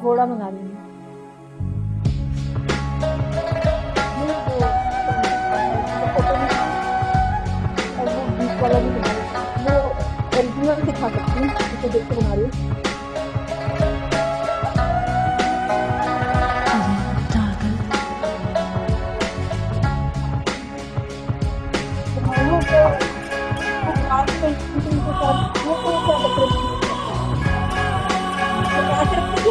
घोड़ा मंगा रही हूँ। नहीं वो फोटो नहीं और वो बीच वाला भी बना रही हूँ। वो ओरिजिनल दिखा सकती हूँ, उसे देख के बना रही हूँ। वो ग्लास पेंटिंग के साथ वो क्या डेकोरेशन करता है। तो ऐसे रखते थे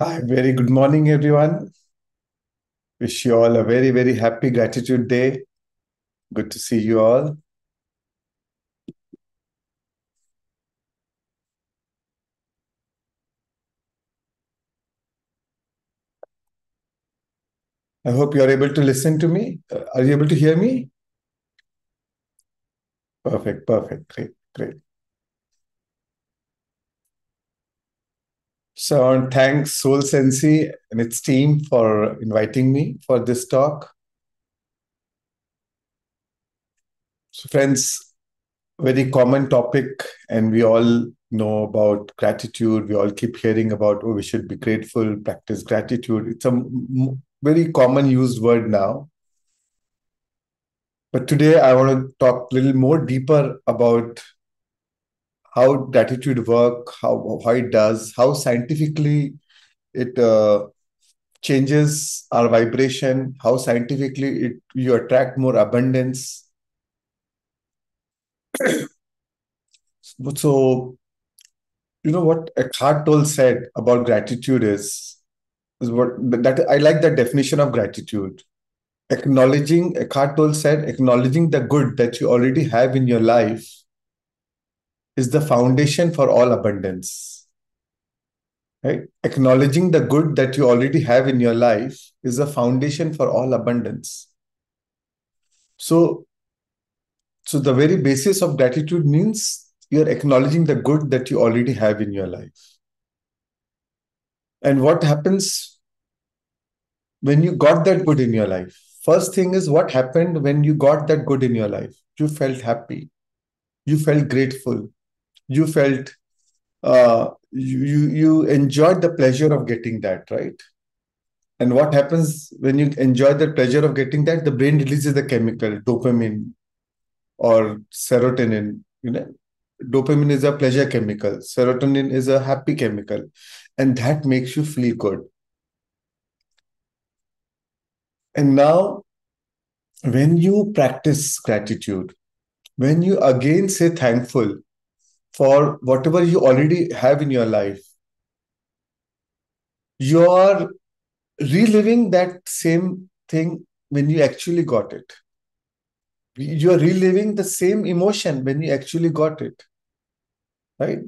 Hi, very good morning, everyone. Wish you all a very, very happy gratitude day. Good to see you all. I hope you are able to listen to me. Are you able to hear me? Perfect, perfect. Great, great. So I want to thank Soul Sensei and its team for inviting me for this talk. So, friends, very common topic, and we all know about gratitude. We all keep hearing about, oh, we should be grateful, practice gratitude. It's a very common used word now. But today I want to talk a little more deeper about how gratitude work, how it does, how scientifically it changes our vibration, how scientifically you attract more abundance. So, you know what Eckhart Tolle said about gratitude is what that I like that definition of gratitude. Eckhart Tolle said, acknowledging the good that you already have in your life is the foundation for all abundance. Right? Acknowledging the good that you already have in your life is a foundation for all abundance. So, so the very basis of gratitude means you're acknowledging the good that you already have in your life. And what happens when you got that good in your life? First thing is, what happened when you got that good in your life? You felt happy. You felt grateful. You felt you enjoyed the pleasure of getting that, right? And what happens when you enjoy the pleasure of getting that? The brain releases the chemical dopamine or serotonin. You know, dopamine is a pleasure chemical. Serotonin is a happy chemical, and that makes you feel good. And now, when you practice gratitude, when you again say thankful for whatever you already have in your life, you are reliving that same thing when you actually got it. You are reliving the same emotion when you actually got it, right?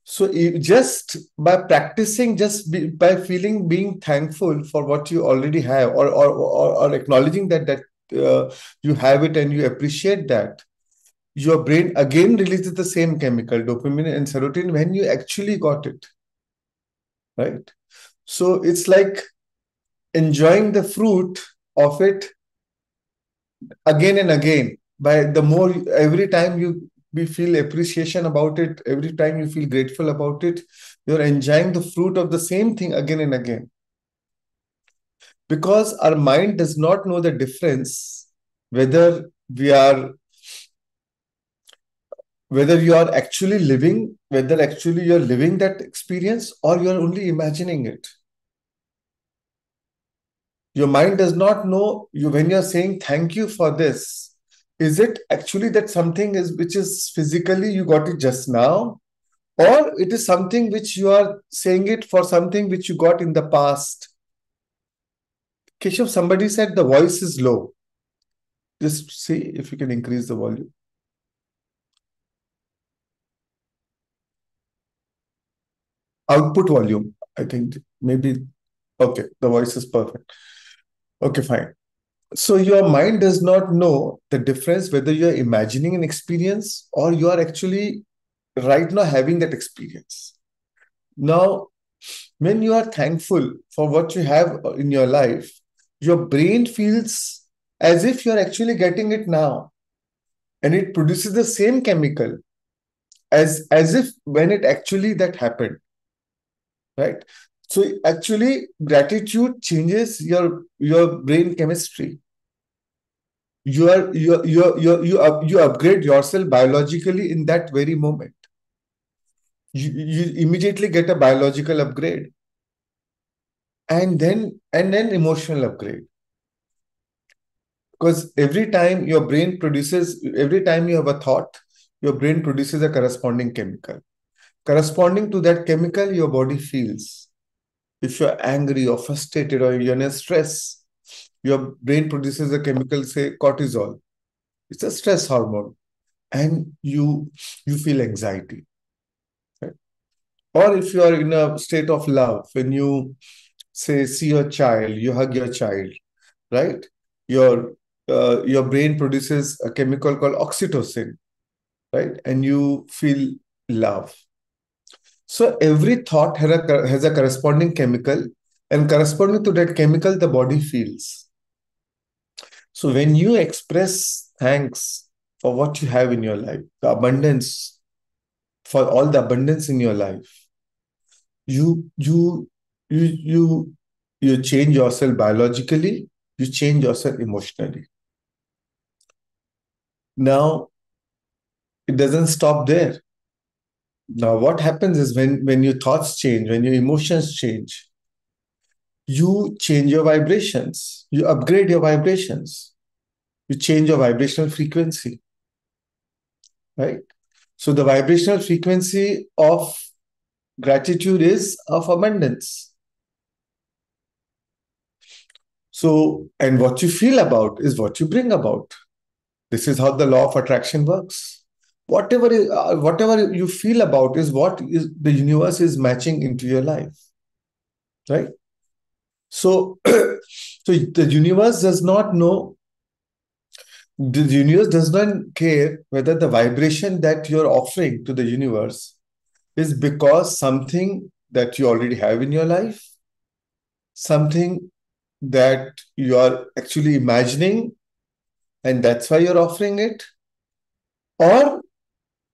So just by practicing, by feeling, being thankful for what you already have, or acknowledging that you have it and you appreciate that, your brain again releases the same chemical, dopamine and serotonin, when you actually got it, right? So it's like enjoying the fruit of it again and again. By the more, every time we feel appreciation about it, every time you feel grateful about it, you're enjoying the fruit of the same thing again and again. Because our mind does not know the difference whether we are whether you are actually living, whether actually you're living that experience or you're only imagining it. Your mind does not know you when you're saying thank you for this. Is it actually that something is which is physically you got it just now? Or it is something which you are saying it for something which you got in the past? Keshav, somebody said the voice is low. Just see if you can increase the volume. Output volume, I think maybe. Okay, the voice is perfect. Okay, fine. So your mind does not know the difference whether you're imagining an experience or you are actually right now having that experience. Now, when you are thankful for what you have in your life, your brain feels as if you're actually getting it now. And it produces the same chemical as if when it actually that happened, right? So actually, gratitude changes your brain chemistry. You upgrade yourself biologically in that very moment. You immediately get a biological upgrade, and then emotional upgrade. Because every time you have a thought, your brain produces a corresponding chemical. Corresponding to that chemical, your body feels. If you're angry or frustrated or you're in stress, your brain produces a chemical, say cortisol. It's a stress hormone, and you feel anxiety. Right? Or if you are in a state of love, when you say see your child, you hug your child, right? Your brain produces a chemical called oxytocin, right? And you feel love. So every thought has a corresponding chemical, and corresponding to that chemical, the body feels. So when you express thanks for what you have in your life, the abundance, for all the abundance in your life, you you you you you change yourself biologically, you change yourself emotionally. Now it doesn't stop there. Now what happens is when your thoughts change, when your emotions change, you change your vibrations, you upgrade your vibrations, you change your vibrational frequency, right? So the vibrational frequency of gratitude is of abundance. So, and what you feel about is what you bring about. This is how the law of attraction works. Whatever you feel about is what is the universe is matching into your life, right? So, so the universe does not know. The universe does not care whether the vibration that you're offering to the universe is because something that you already have in your life, something that you are actually imagining, and that's why you're offering it, or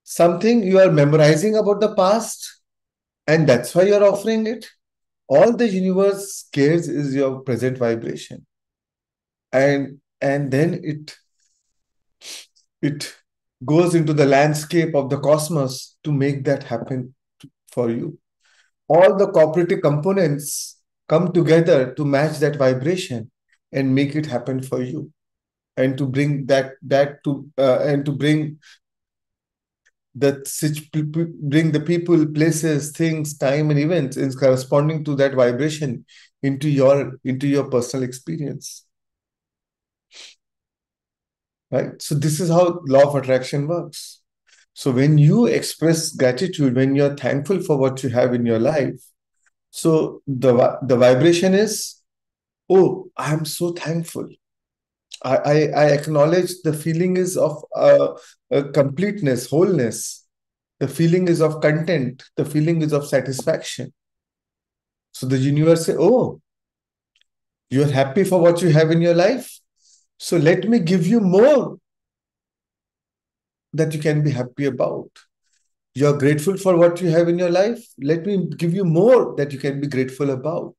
something you are memorizing about the past, and that's why you're offering it. All the universe cares is your present vibration, and then it goes into the landscape of the cosmos to make that happen for you. All the cooperative components come together to match that vibration and make it happen for you, and to bring that to and to bring bring the people, places, things, time, and events is corresponding to that vibration into your personal experience, right? So this is how law of attraction works. So when you express gratitude, when you're thankful for what you have in your life, so the vibration is, oh, I'm so thankful. I acknowledge the feeling is of completeness, wholeness. The feeling is of content. The feeling is of satisfaction. So the universe say, oh, you're happy for what you have in your life. So let me give you more that you can be happy about. You're grateful for what you have in your life. Let me give you more that you can be grateful about.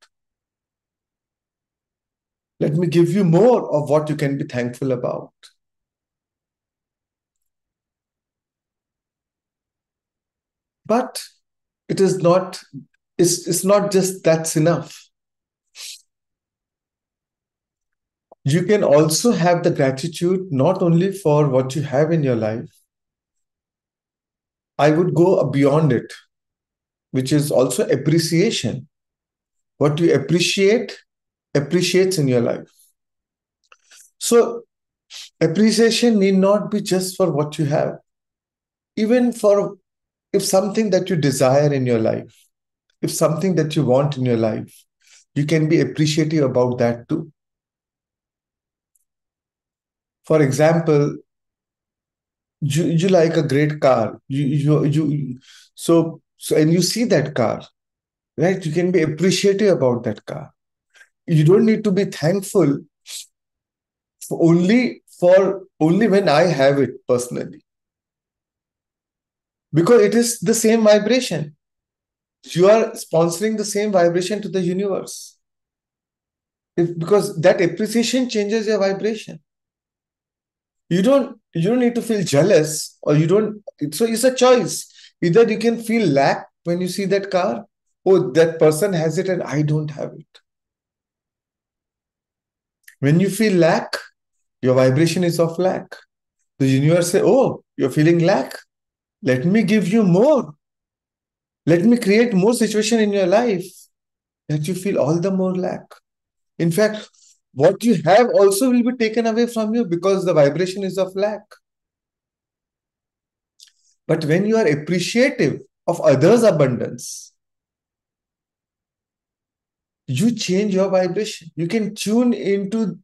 Let me give you more of what you can be thankful about. But it is not, it's not just that's enough. You can also have the gratitude not only for what you have in your life, I would go beyond it, which is also appreciation. What you appreciate appreciates in your life. So, appreciation need not be just for what you have, even for if something that you desire in your life, if something that you want in your life, you can be appreciative about that too. For example, you like a great car. So and you see that car, right? You can be appreciative about that car. You don't need to be thankful for only when I have it personally, because it is the same vibration. You are sponsoring the same vibration to the universe. Because that appreciation changes your vibration. You don't need to feel jealous, or you don't. So it's a choice. Either you can feel lack when you see that car, oh, that person has it and I don't have it. When you feel lack, your vibration is of lack. The universe say, oh, you're feeling lack, let me give you more. Let me create more situation in your life that you feel all the more lack. In fact, what you have also will be taken away from you because the vibration is of lack. But when you are appreciative of others' abundance, you change your vibration. You can tune into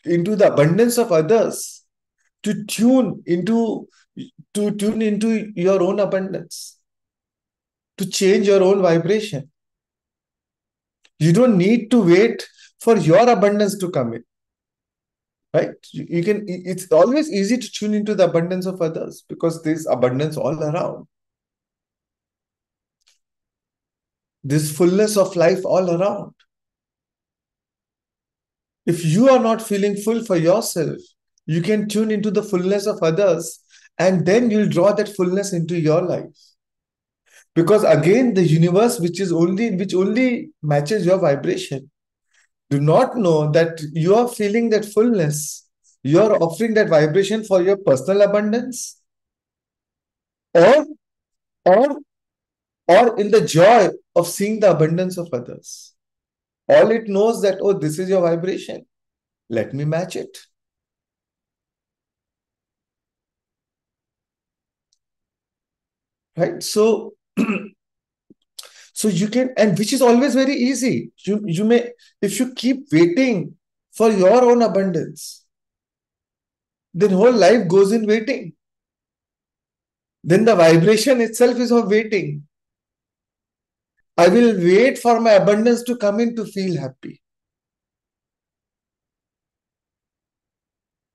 the abundance of others to tune into your own abundance, to change your own vibration. You don't need to wait for your abundance to come in, right? You can. It's always easy to tune into the abundance of others because there's abundance all around. There's fullness of life all around. If you are not feeling full for yourself, you can tune into the fullness of others, and then you'll draw that fullness into your life. Because again, the universe, which only matches your vibration, do not know that you are feeling that fullness. You are offering that vibration for your personal abundance, or or or in the joy of seeing the abundance of others. All it knows that, oh, this is your vibration. Let me match it. Right? So you can, and which is always very easy. You may, if you keep waiting for your own abundance, then whole life goes in waiting. Then the vibration itself is of waiting. I will wait for my abundance to come in to feel happy.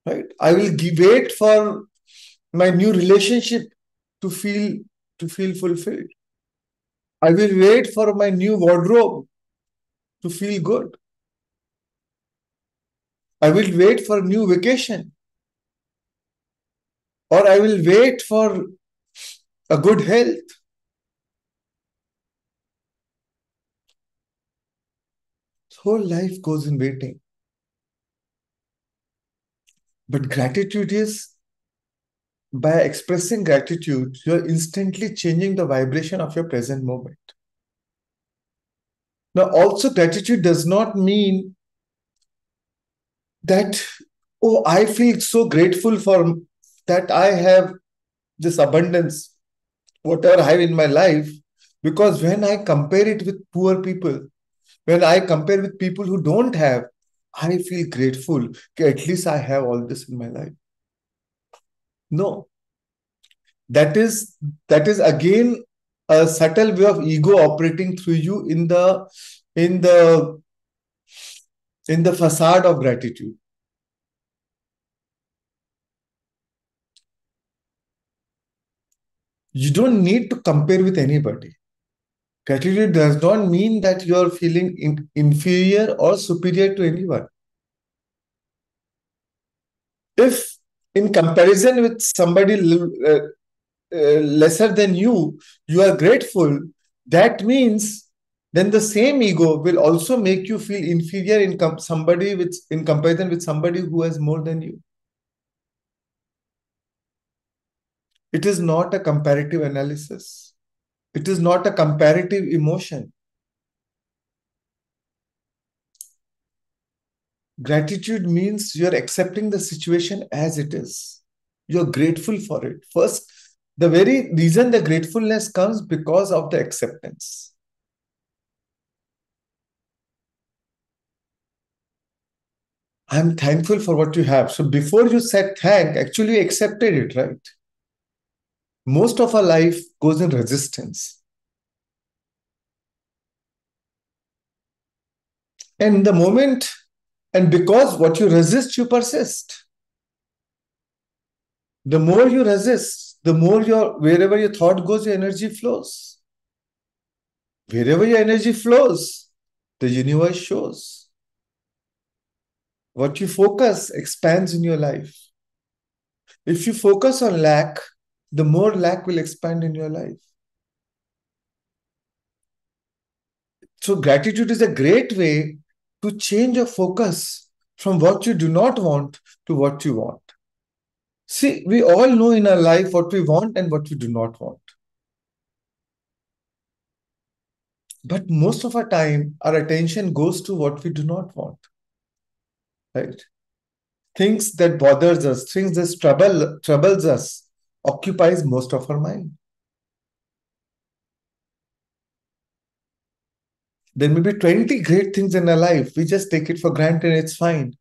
Right? I will wait for my new relationship to feel fulfilled. I will wait for my new wardrobe to feel good. I will wait for new vacation, or I will wait for a good health. Whole life goes in waiting. But gratitude is, by expressing gratitude, you're instantly changing the vibration of your present moment. Now, also, gratitude does not mean that, oh, I feel so grateful for that I have this abundance, whatever I have in my life, because when I compare it with poor people, when I compare with people who don't have, I feel grateful. Okay, at least I have all this in my life. No, that is again a subtle way of ego operating through you in the in the facade of gratitude. You don't need to compare with anybody. Gratitude does not mean that you are feeling inferior or superior to anyone. If in comparison with somebody lesser than you, you are grateful, that means then the same ego will also make you feel inferior in comparison with somebody who has more than you. It is not a comparative analysis. It is not a comparative emotion. Gratitude means you're accepting the situation as it is. You're grateful for it. First, the very reason the gratefulness comes because of the acceptance. I'm thankful for what you have. So before you said thank, actually you accepted it, right? Most of our life goes in resistance. And the moment, and because what you resist, you persist. The more you resist, the more wherever your thought goes, your energy flows. Wherever your energy flows, the universe shows. What you focus expands in your life. If you focus on lack, the more lack will expand in your life. So, gratitude is a great way to change your focus from what you do not want to what you want. See, we all know in our life what we want and what we do not want. But most of our time, our attention goes to what we do not want, right? Things that bothers us, things that troubles us, occupies most of our mind. There may be 20 great things in our life. We just take it for granted, it's fine.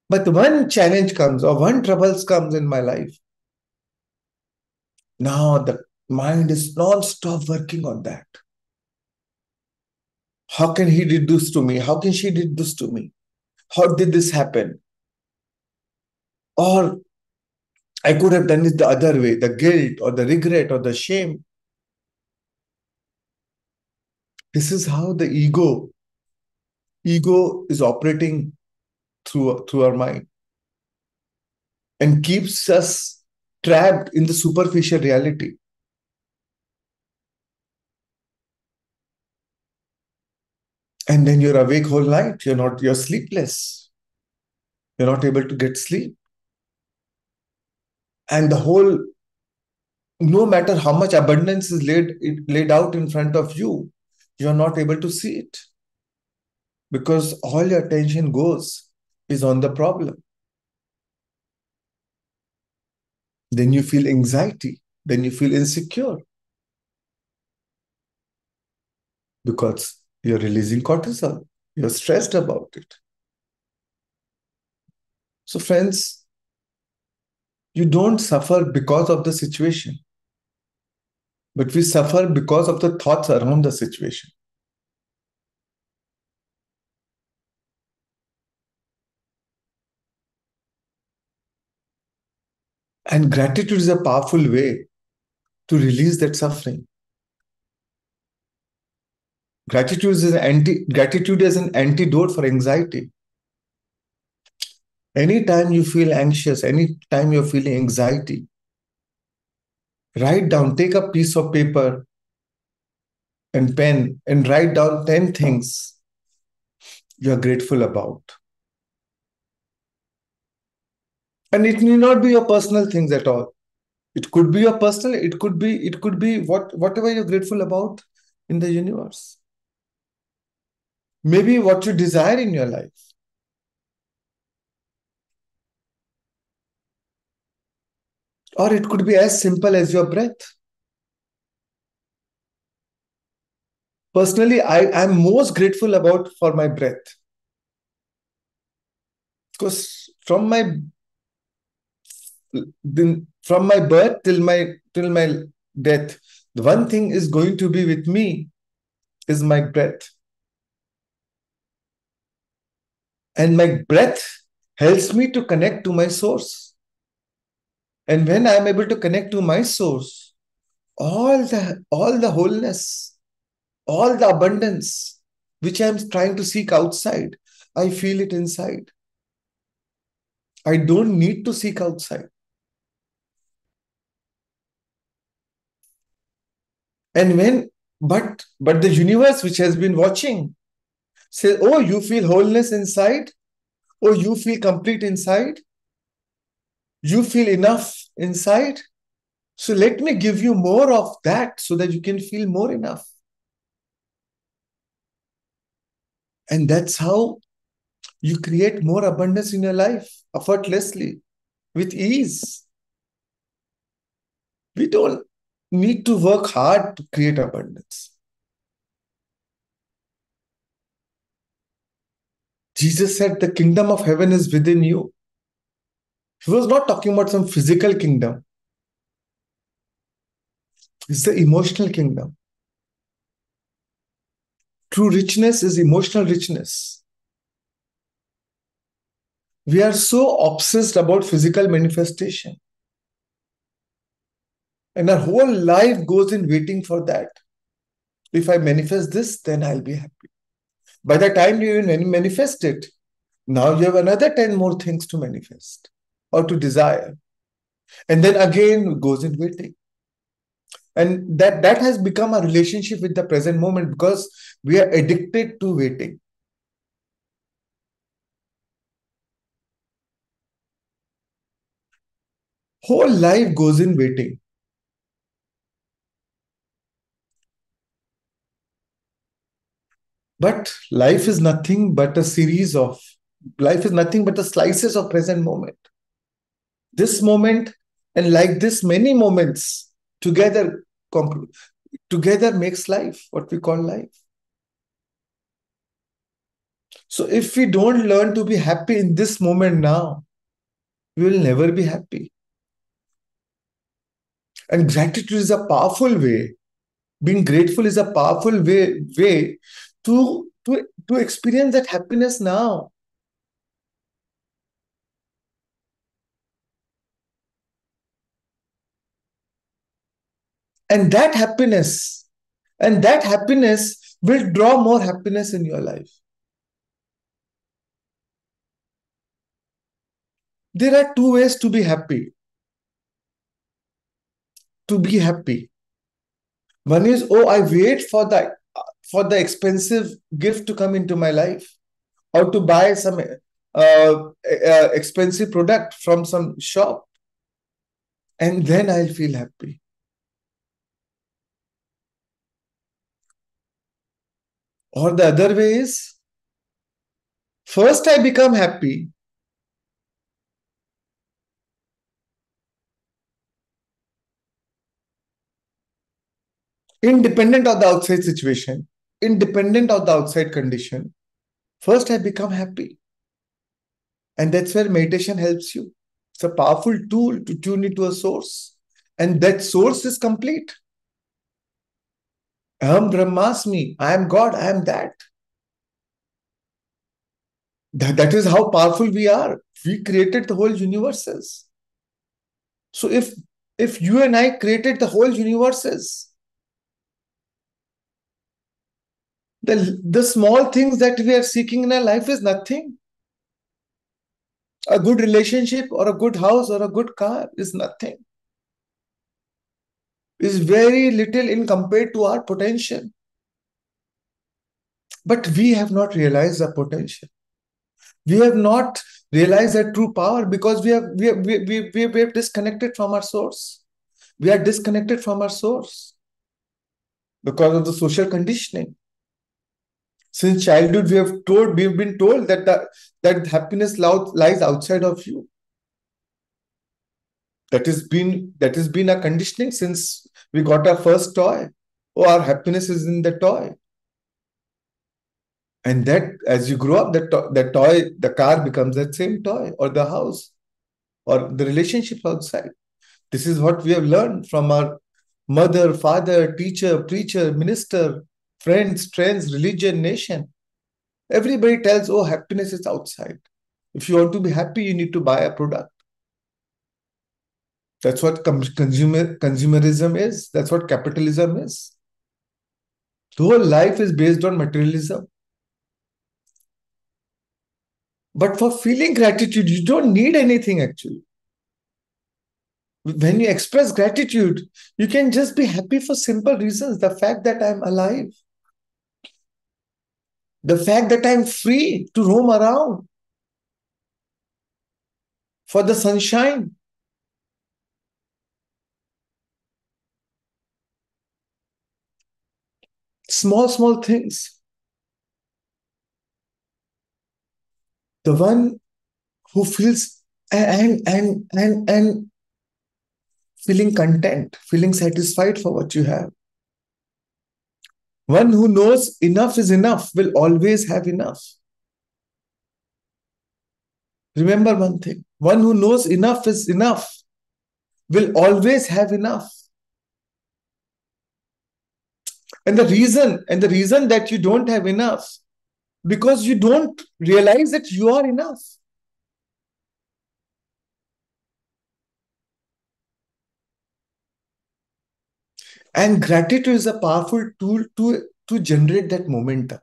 But one challenge comes or one troubles comes in my life. Now the mind is non-stop working on that. How can he did this to me? How can she did this to me? How did this happen? Or I could have done it the other way, the guilt or the regret or the shame. This is how the ego is operating through our mind and keeps us trapped in the superficial reality. And then you're awake whole night. You're sleepless. You're not able to get sleep. And no matter how much abundance is laid out in front of you, you're not able to see it because all your attention goes is on the problem. Then you feel anxiety. Then you feel insecure because you're releasing cortisol. You're stressed about it. So, friends, you don't suffer because of the situation, but we suffer because of the thoughts around the situation. And gratitude is a powerful way to release that suffering. Gratitude is an antidote for anxiety. Anytime you feel anxious, anytime you're feeling anxiety, write down, take a piece of paper and pen and write down 10 things you're grateful about. And it need not be your personal things at all. It could be your personal, it could be whatever you're grateful about in the universe. Maybe what you desire in your life. Or it could be as simple as your breath. Personally, I am most grateful about for my breath. Because from my birth till my death, the one thing is going to be with me is my breath. And my breath helps me to connect to my source. And when I'm able to connect to my source, all the wholeness, all the abundance which I'm trying to seek outside, I feel it inside. I don't need to seek outside. And when But the universe, which has been watching, says, oh, you feel wholeness inside. Oh, you feel complete inside. You feel enough inside. So let me give you more of that so that you can feel more enough. And that's how you create more abundance in your life effortlessly, with ease. We don't need to work hard to create abundance. Jesus said the kingdom of heaven is within you. He was not talking about some physical kingdom. It's the emotional kingdom. True richness is emotional richness. We are so obsessed about physical manifestation. And our whole life goes in waiting for that. If I manifest this, then I'll be happy. By the time you manifest it, now you have another 10 more things to manifest or to desire. And then again it goes in waiting. And that has become a relationship with the present moment because we are addicted to waiting. Whole life goes in waiting. But life is nothing but a life is nothing but the slices of present moment. This moment and like this many moments together together makes life, what we call life. So if we don't learn to be happy in this moment now, we will never be happy. And gratitude is a powerful way. Being grateful is a powerful way to experience that happiness now. And that happiness will draw more happiness in your life. There are two ways to be happy. To be happy. One is, oh, I wait for the expensive gift to come into my life, or to buy some expensive product from some shop, and then I'll feel happy. Or the other way is, first I become happy, independent of the outside situation, independent of the outside condition. First I become happy. And that's where meditation helps you. It's a powerful tool to tune into a source. And that source is complete. Aham Brahmasmi. I am God. I am that. That is how powerful we are. We created the whole universes. So if you and I created the whole universes, the small things that we are seeking in our life is nothing. A good relationship or a good house or a good car is nothing. Is very little in compared to our potential. But we have not realized the potential. We have not realized that true power because we have disconnected from our source. We are disconnected from our source because of the social conditioning. Since childhood, we've been told that happiness lies outside of you. That has been a conditioning since we got our first toy. Oh, our happiness is in the toy. And that as you grow up, that toy, the car becomes that same toy, or the house, or the relationship outside. This is what we have learned from our mother, father, teacher, preacher, minister, friends, trends, religion, nation. Everybody tells, oh, happiness is outside. If you want to be happy, you need to buy a product. That's what consumerism is. That's what capitalism is. The whole life is based on materialism. But for feeling gratitude, you don't need anything actually. When you express gratitude, you can just be happy for simple reasons. The fact that I'm alive, the fact that I'm free to roam around, for the sunshine, small, small things. The one who feels and feeling content, feeling satisfied for what you have. One who knows enough is enough will always have enough. Remember one thing, one who knows enough is enough will always have enough. And the reason that you don't have enough, because you don't realize that you are enough. And gratitude is a powerful tool to generate that momentum.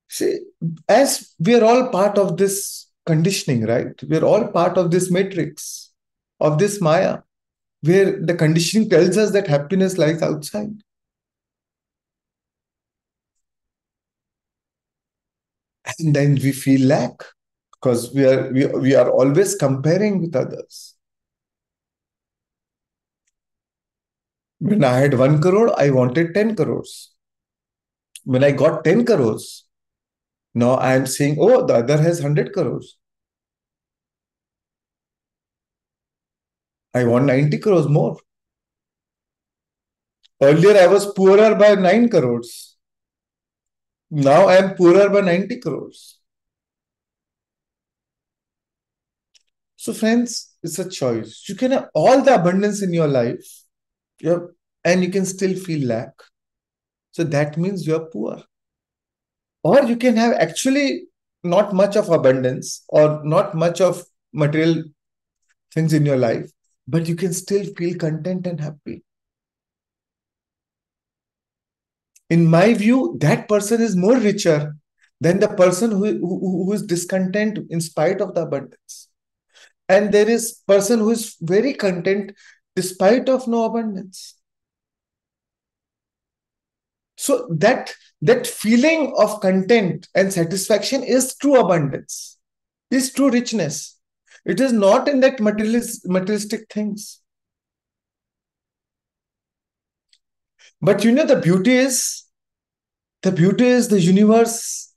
See, as we are all part of this conditioning, right? We're all part of this matrix, of this Maya, where the conditioning tells us that happiness lies outside. And then we feel lack because we are always comparing with others. When I had 1 crore, I wanted 10 crores. When I got 10 crores, now I am saying, oh, the other has 100 crores. I want 90 crores more. Earlier, I was poorer by 9 crores. Now I am poorer by 90 crores. So, friends, it's a choice. You can have all the abundance in your life, and you can still feel lack. So that means you're poor. Or you can have actually not much of abundance or not much of material things in your life, but you can still feel content and happy. In my view, that person is more richer than the person who is discontent in spite of the abundance. And there is person who is very content despite of no abundance. So that feeling of content and satisfaction is true abundance, is true richness. It is not in that materialistic things. But the beauty is the universe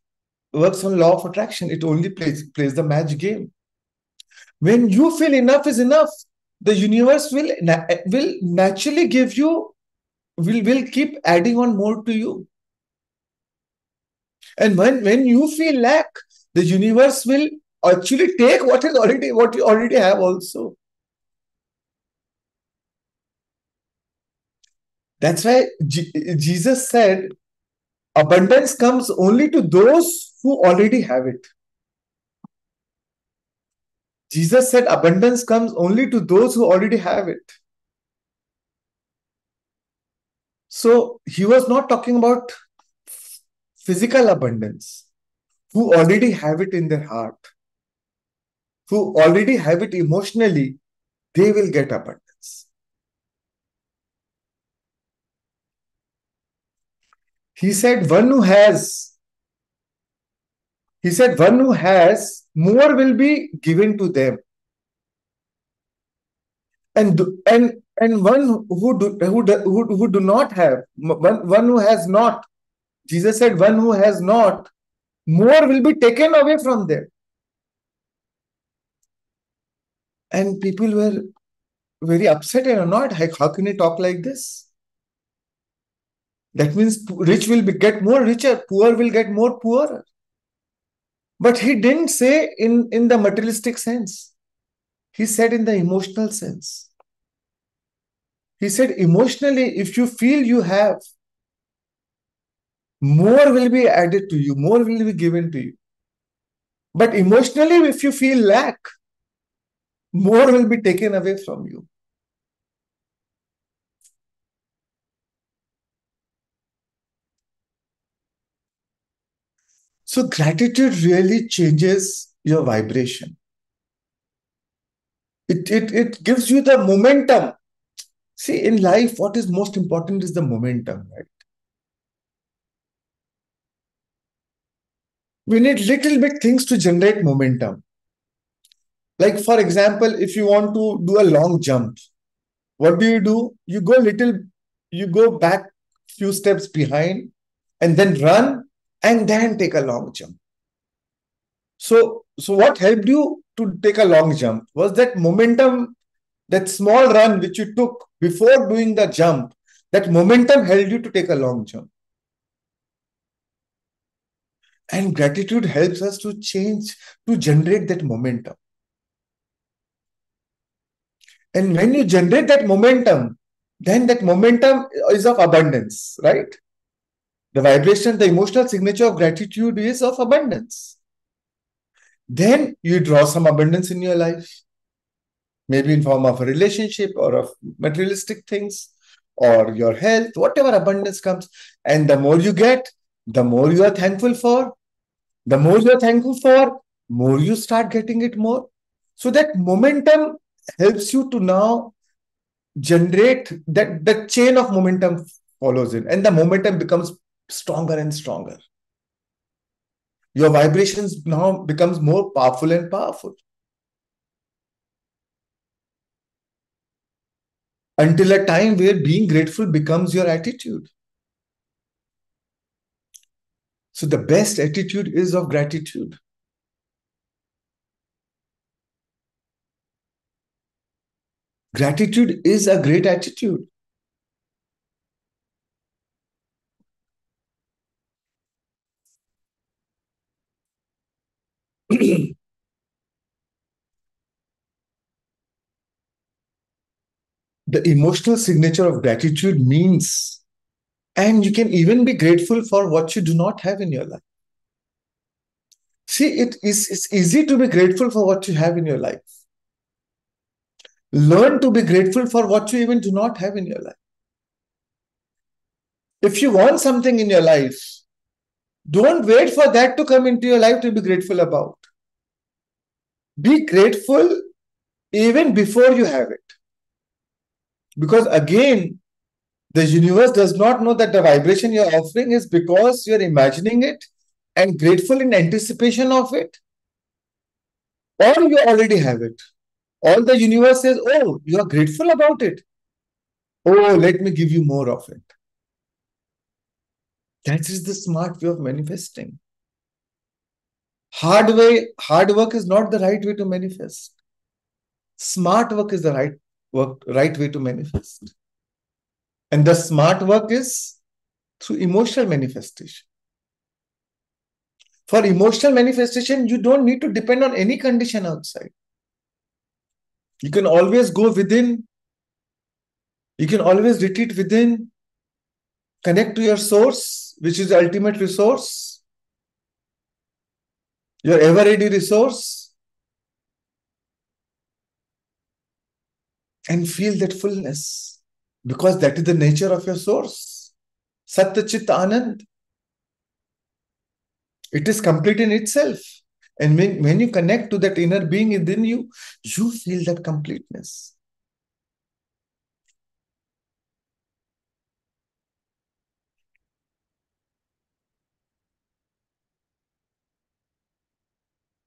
works on law of attraction. It only plays the match game. When you feel enough is enough, the universe will naturally give you, will keep adding on more to you. And when you feel lack, the universe will actually take what you already have also. That's why Jesus said, abundance comes only to those who already have it. Jesus said abundance comes only to those who already have it. So he was not talking about physical abundance, who already have it in their heart, who already have it emotionally, they will get abundance. He said, one who has, more will be given to them. And one who do not have, one who has not, Jesus said, one who has not, more will be taken away from them. And people were very upset and annoyed. How can he talk like this? That means rich will get more richer, poor will get more poorer. But he didn't say in the materialistic sense. He said in the emotional sense. He said emotionally, if you feel you have, more will be added to you, more will be given to you. But emotionally, if you feel lack, more will be taken away from you. So gratitude really changes your vibration. It gives you the momentum. See, in life, what is most important is the momentum, right? We need little bit things to generate momentum. Like, for example, if you want to do a long jump, what do? You go back few steps behind and then run and then take a long jump. So what helped you to take a long jump was that momentum, that small run which you took before doing the jump, that momentum held you to take a long jump. And gratitude helps us to generate that momentum. And when you generate that momentum, then that momentum is of abundance, right? The vibration, the emotional signature of gratitude is of abundance. Then you draw some abundance in your life, maybe in form of a relationship or of materialistic things or your health, whatever abundance comes. And the more you get, the more you are thankful for. The more you are thankful for, more you start getting it more. So that momentum helps you to now generate that chain of momentum follows in, and the momentum becomes stronger and stronger. Your vibrations now becomes more powerful and powerful until a time where being grateful becomes your attitude. So the best attitude is of gratitude. Gratitude is a great attitude. The emotional signature of gratitude means, and you can even be grateful for what you do not have in your life. See, it's easy to be grateful for what you have in your life. Learn to be grateful for what you even do not have in your life. If you want something in your life, don't wait for that to come into your life to be grateful about. Be grateful even before you have it. Because again, the universe does not know that the vibration you're offering is because you're imagining it and grateful in anticipation of it, or you already have it. All the universe says, oh, you are grateful about it. Oh, let me give you more of it. That is the smart way of manifesting. Hard work is not the right way to manifest. Smart work is the right way to manifest. And the smart work is through emotional manifestation. For emotional manifestation, you don't need to depend on any condition outside. You can always go within. You can always retreat within. Connect to your source, which is the ultimate resource, your ever-ready resource, and feel that fullness. Because that is the nature of your source. Satya Chit Anand. It is complete in itself. And when you connect to that inner being within you, you feel that completeness.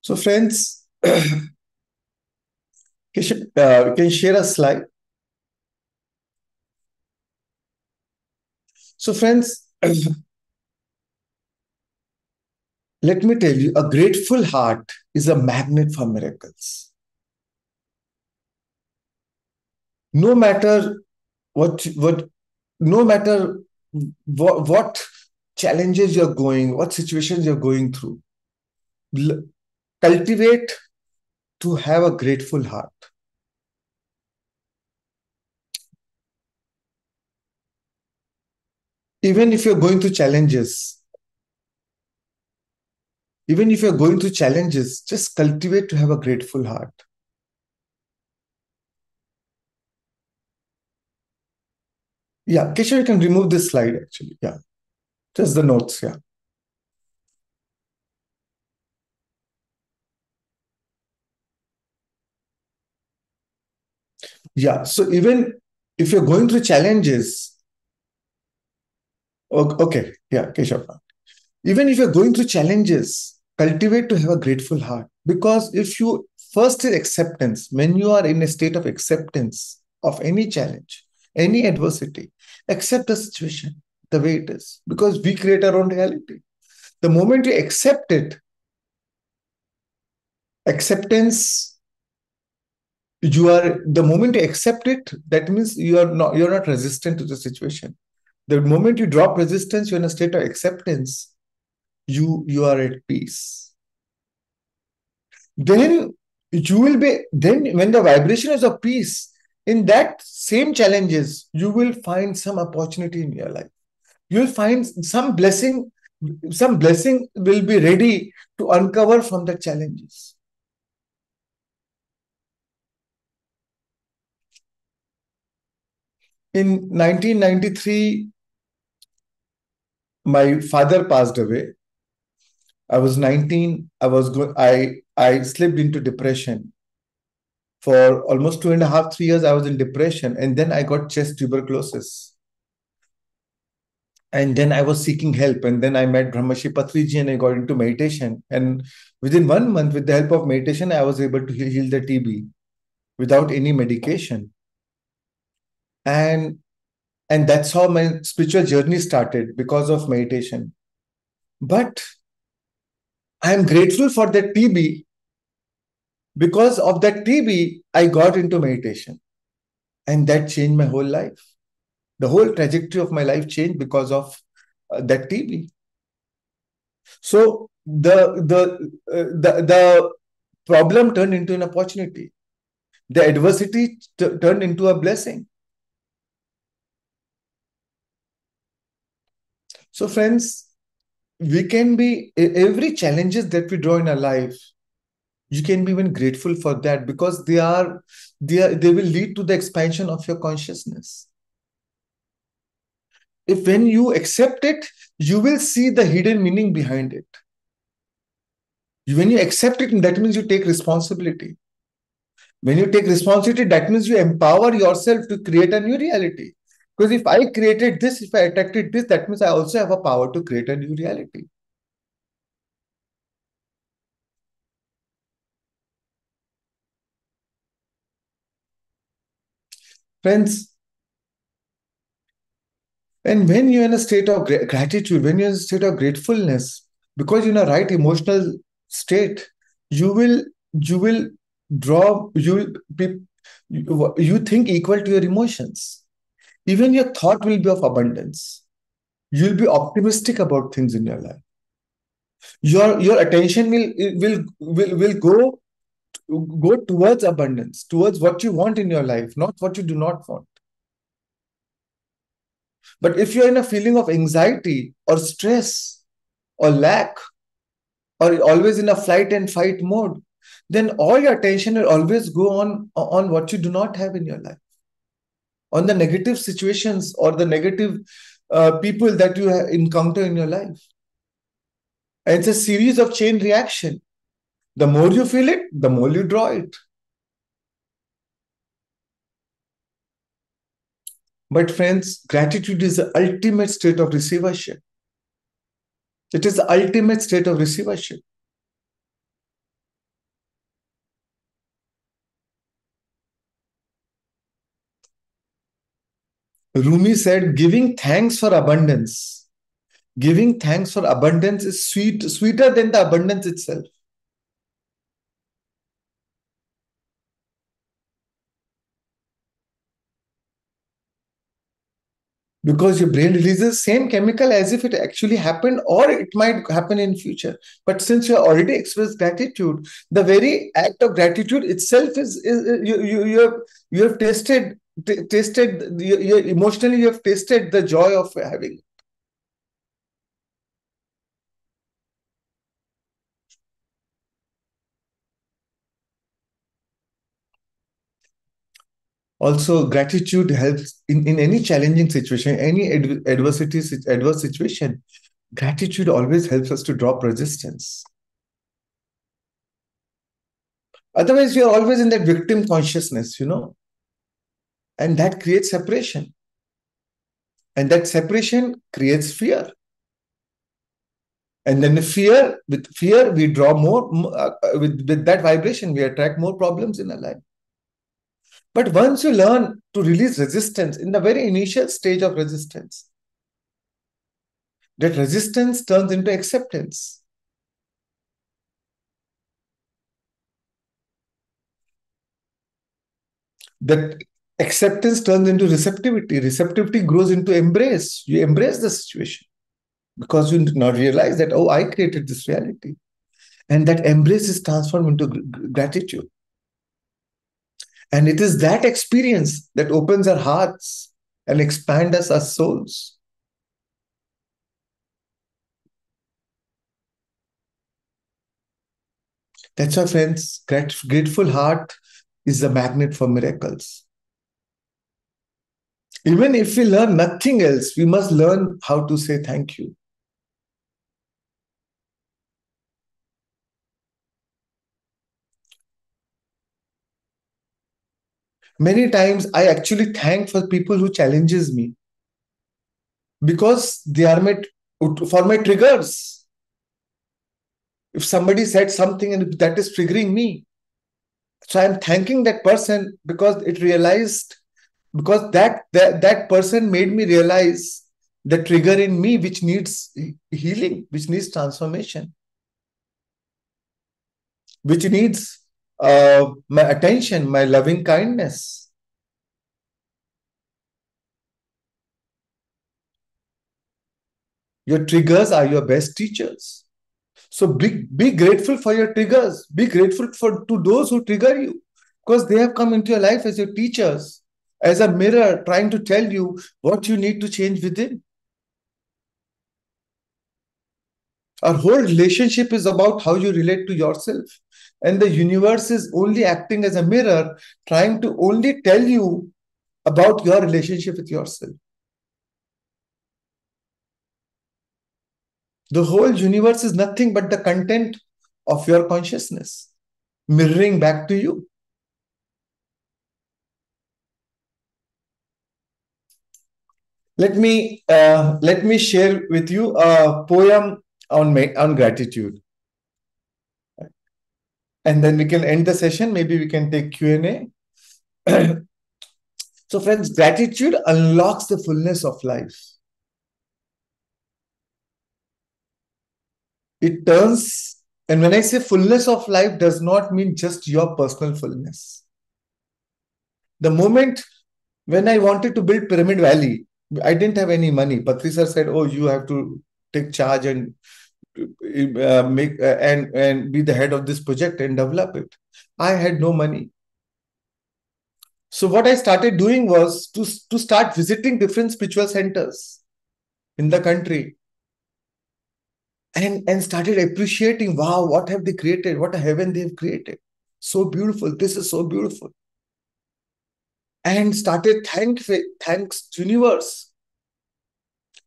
So friends, we can share a slide. So friends, let me tell you, a grateful heart is a magnet for miracles. No matter what no matter what challenges you're going, what situations you're going through, cultivate to have a grateful heart. Even if you're going through challenges, just cultivate to have a grateful heart. Yeah, Keshav, you can remove this slide actually. Yeah, just the notes. Yeah. Yeah. So even if you're going through challenges, okay, yeah, Keshav. Even if you're going through challenges, cultivate to have a grateful heart. Because if you first is acceptance, when you are in a state of acceptance of any challenge, any adversity, accept the situation the way it is. Because we create our own reality. The moment you accept it, acceptance, you are the moment you accept it, that means you're not resistant to the situation. The moment you drop resistance, you're in a state of acceptance, you are at peace. Then you will be, then when the vibration is of peace, in that same challenges, you will find some opportunity in your life. You'll find some blessing will be ready to uncover from the challenges. In 1993, my father passed away. I was 19. I slipped into depression. For almost 2.5, 3 years, I was in depression. And then I got chest tuberculosis. And then I was seeking help. And then I met Brahmashi Patriji and I got into meditation. And within 1 month, with the help of meditation, I was able to heal the TB without any medication. And and that's how my spiritual journey started, because of meditation. But I am grateful for that TB. Because of that TB, I got into meditation. And that changed my whole life. The whole trajectory of my life changed because of that TB. So the problem turned into an opportunity. The adversity turned into a blessing. So friends, we can be, every challenges that we draw in our life, you can be even grateful for that, because they will lead to the expansion of your consciousness. If when you accept it, you will see the hidden meaning behind it. When you accept it, that means you take responsibility. When you take responsibility, that means you empower yourself to create a new reality. Because if I created this, if I attracted this, that means I also have a power to create a new reality. Friends, and when you're in a state of gratitude, when you're in a state of gratefulness, because you're in a right emotional state, you will you will draw you will be you think equal to your emotions. Even your thought will be of abundance. You'll be optimistic about things in your life. Your attention will go towards abundance, towards what you want in your life, not what you do not want. But if you're in a feeling of anxiety or stress or lack, or always in a flight and fight mode, then all your attention will always go on what you do not have in your life, on the negative situations or the negative people that you encounter in your life. And it's a series of chain reaction. The more you feel it, the more you draw it. But friends, gratitude is the ultimate state of receivership. It is the ultimate state of receivership. Rumi said, giving thanks for abundance. Giving thanks for abundance is sweeter than the abundance itself. Because your brain releases same chemical as if it actually happened, or it might happen in future. But since you already expressed gratitude, the very act of gratitude itself is you have tasted you emotionally, you have tasted the joy of having. Also, gratitude helps in any challenging situation, any adverse situation. Gratitude always helps us to drop resistance. Otherwise, we are always in that victim consciousness. And that creates separation. And that separation creates fear. And then with fear, we draw more, with that vibration, we attract more problems in our life. But once you learn to release resistance in the very initial stage of resistance, that resistance turns into acceptance. That acceptance turns into receptivity. Receptivity grows into embrace. You embrace the situation because you now realize that, oh, I created this reality. And that embrace is transformed into gratitude. And it is that experience that opens our hearts and expands us as souls. That's why, friends, grateful heart is a magnet for miracles. Even if we learn nothing else, we must learn how to say thank you. Many times I actually thank for people who challenges me because they are for my triggers. If somebody said something and that is triggering me, so I'm thanking that person because it realized, because that person made me realize the trigger in me which needs healing, which needs transformation, which needs my attention, my loving kindness. Your triggers are your best teachers. So be grateful for your triggers. Be grateful to those who trigger you, because they have come into your life as your teachers, as a mirror trying to tell you what you need to change within. Our whole relationship is about how you relate to yourself. And the universe is only acting as a mirror, trying to only tell you about your relationship with yourself. The whole universe is nothing but the content of your consciousness, mirroring back to you. Let me share with you a poem on gratitude, and then we can end the session. Maybe we can take Q&A. So, friends, gratitude unlocks the fullness of life. It turns, and when I say fullness of life, does not mean just your personal fullness. The moment when I wanted to build Pyramid Valley, I didn't have any money. Patri sir said, "Oh, you have to take charge and make and be the head of this project and develop it." I had no money. So what I started doing was to start visiting different spiritual centers in the country, and started appreciating, wow, what have they created? What a heaven they've created. So beautiful. This is so beautiful. And started thanks to universe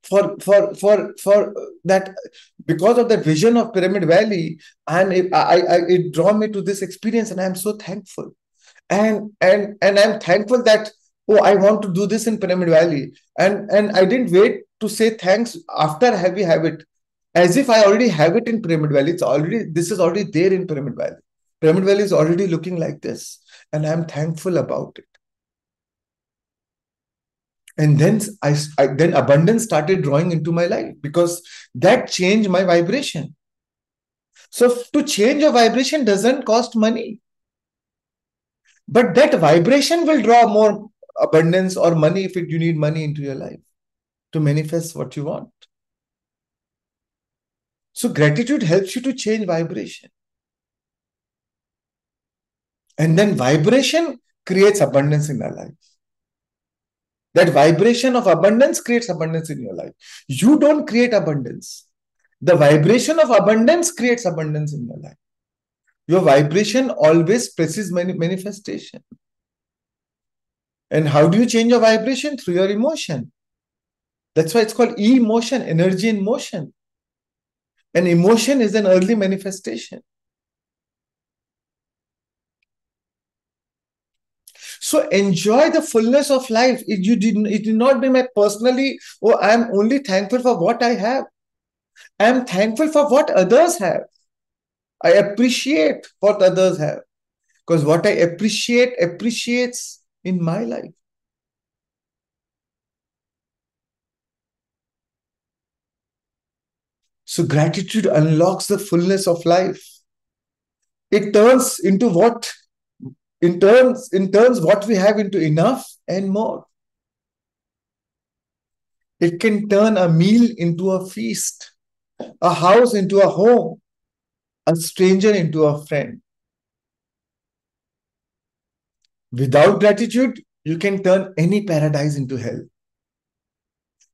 for that, because of that vision of Pyramid Valley, and it drawn me to this experience, and I'm so thankful. And I'm thankful that, oh, I want to do this in Pyramid Valley. And I didn't wait to say thanks after we have it, as if I already have it in Pyramid Valley. This is already there in Pyramid Valley. Pyramid Valley is already looking like this, and I'm thankful about it. And then then abundance started drawing into my life, because that changed my vibration. So to change a vibration doesn't cost money, but that vibration will draw more abundance or money if you need money into your life to manifest what you want. So gratitude helps you to change vibration. And then vibration creates abundance in our life. That vibration of abundance creates abundance in your life. You don't create abundance. The vibration of abundance creates abundance in your life. Your vibration always presses manifestation. And how do you change your vibration? Through your emotion. That's why it's called emotion, energy in motion. And emotion is an early manifestation. So enjoy the fullness of life. It did not be my personally, oh, I'm only thankful for what I have. I'm thankful for what others have. I appreciate what others have. Because what I appreciate appreciates in my life. So gratitude unlocks the fullness of life. It turns into what in turns what we have into enough and more. It can turn a meal into a feast, a house into a home, a stranger into a friend. Without gratitude, you can turn any paradise into hell.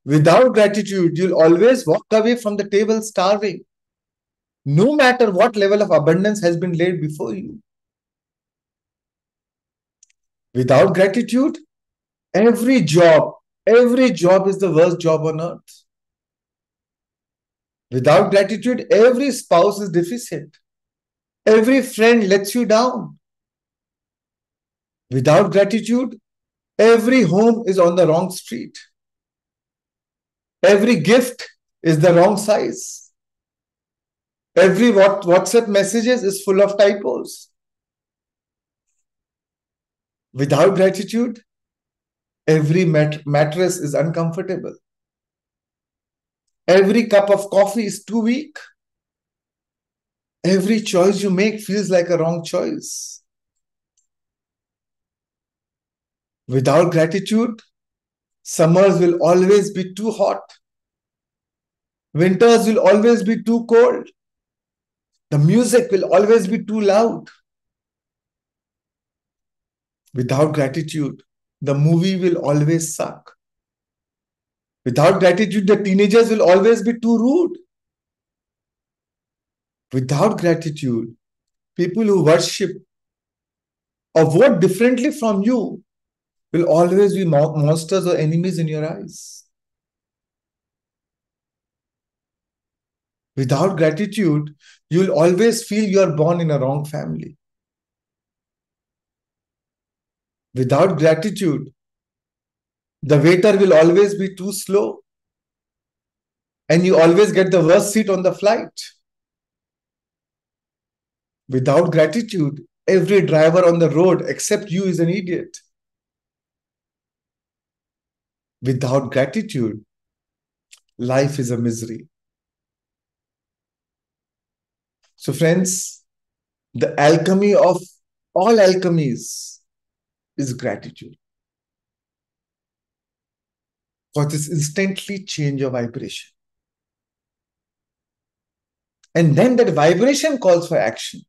Without gratitude, you'll always walk away from the table starving, no matter what level of abundance has been laid before you. Without gratitude, every job, every job is the worst job on earth. Without gratitude, every spouse is deficient. Every friend lets you down. Without gratitude, every home is on the wrong street. Every gift is the wrong size. Every WhatsApp messages is full of typos. Without gratitude, every mattress is uncomfortable. Every cup of coffee is too weak. Every choice you make feels like a wrong choice. Without gratitude, summers will always be too hot. Winters will always be too cold. The music will always be too loud. Without gratitude, the movie will always suck. Without gratitude, the teenagers will always be too rude. Without gratitude, people who worship or vote differently from you will always be monsters or enemies in your eyes. Without gratitude, you'll always feel you're born in a wrong family. Without gratitude, the waiter will always be too slow and you always get the worst seat on the flight. Without gratitude, every driver on the road except you is an idiot. Without gratitude, life is a misery. So, friends, the alchemy of all alchemies is gratitude. For this instantly change your vibration. And then that vibration calls for action.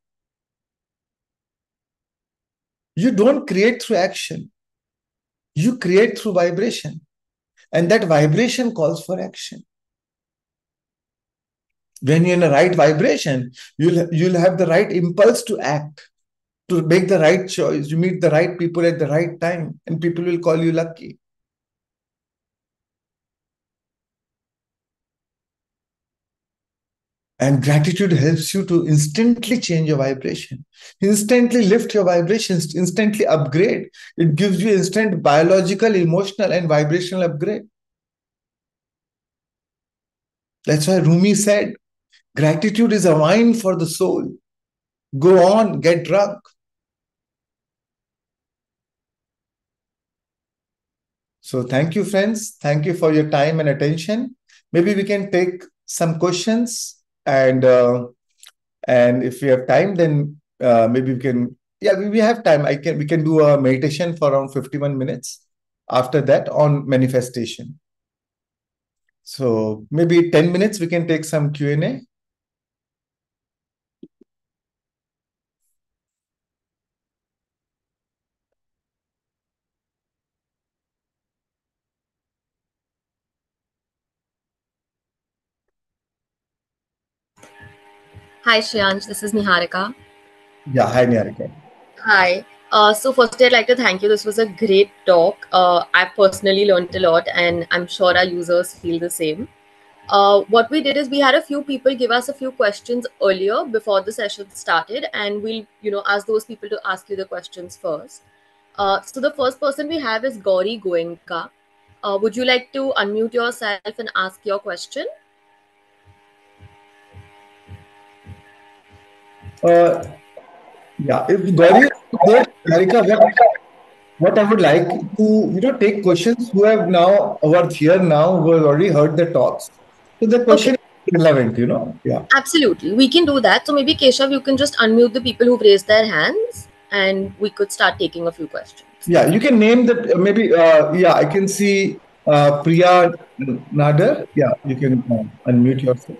You don't create through action. You create through vibration. And that vibration calls for action. When you're in a right vibration, you'll have the right impulse to act, to make the right choice. You meet the right people at the right time, and people will call you lucky. And gratitude helps you to instantly change your vibration, instantly lift your vibrations, instantly upgrade. It gives you instant biological, emotional, and vibrational upgrade. That's why Rumi said, gratitude is a wine for the soul. Go on, get drunk. So thank you, friends. Thank you for your time and attention. Maybe we can take some questions, and if we have time, then maybe we can. Yeah, we have time. We can do a meditation for around 51 minutes. After that, on manifestation. So maybe 10 minutes we can take some Q&A. Hi, Shreyansh. This is Niharika. Yeah, hi Niharika. Hi. So firstly, I'd like to thank you. This was a great talk. I've personally learned a lot, and I'm sure our users feel the same. What we did is we had a few people give us a few questions earlier before the session started, and we'll, ask those people to ask you the questions first. So the first person we have is Gauri Goenka. Would you like to unmute yourself and ask your question? Uh, yeah, if Gauri is there, Harika, what I would like to take questions who have now who are here now who have already heard the talks. So the Okay, question is relevant. Yeah. absolutely. We can do that. So maybe Keshav, you can just unmute the people who've raised their hands and we could start taking a few questions. Yeah, you can name the maybe yeah, I can see Priya Nadar. Yeah, you can unmute yourself.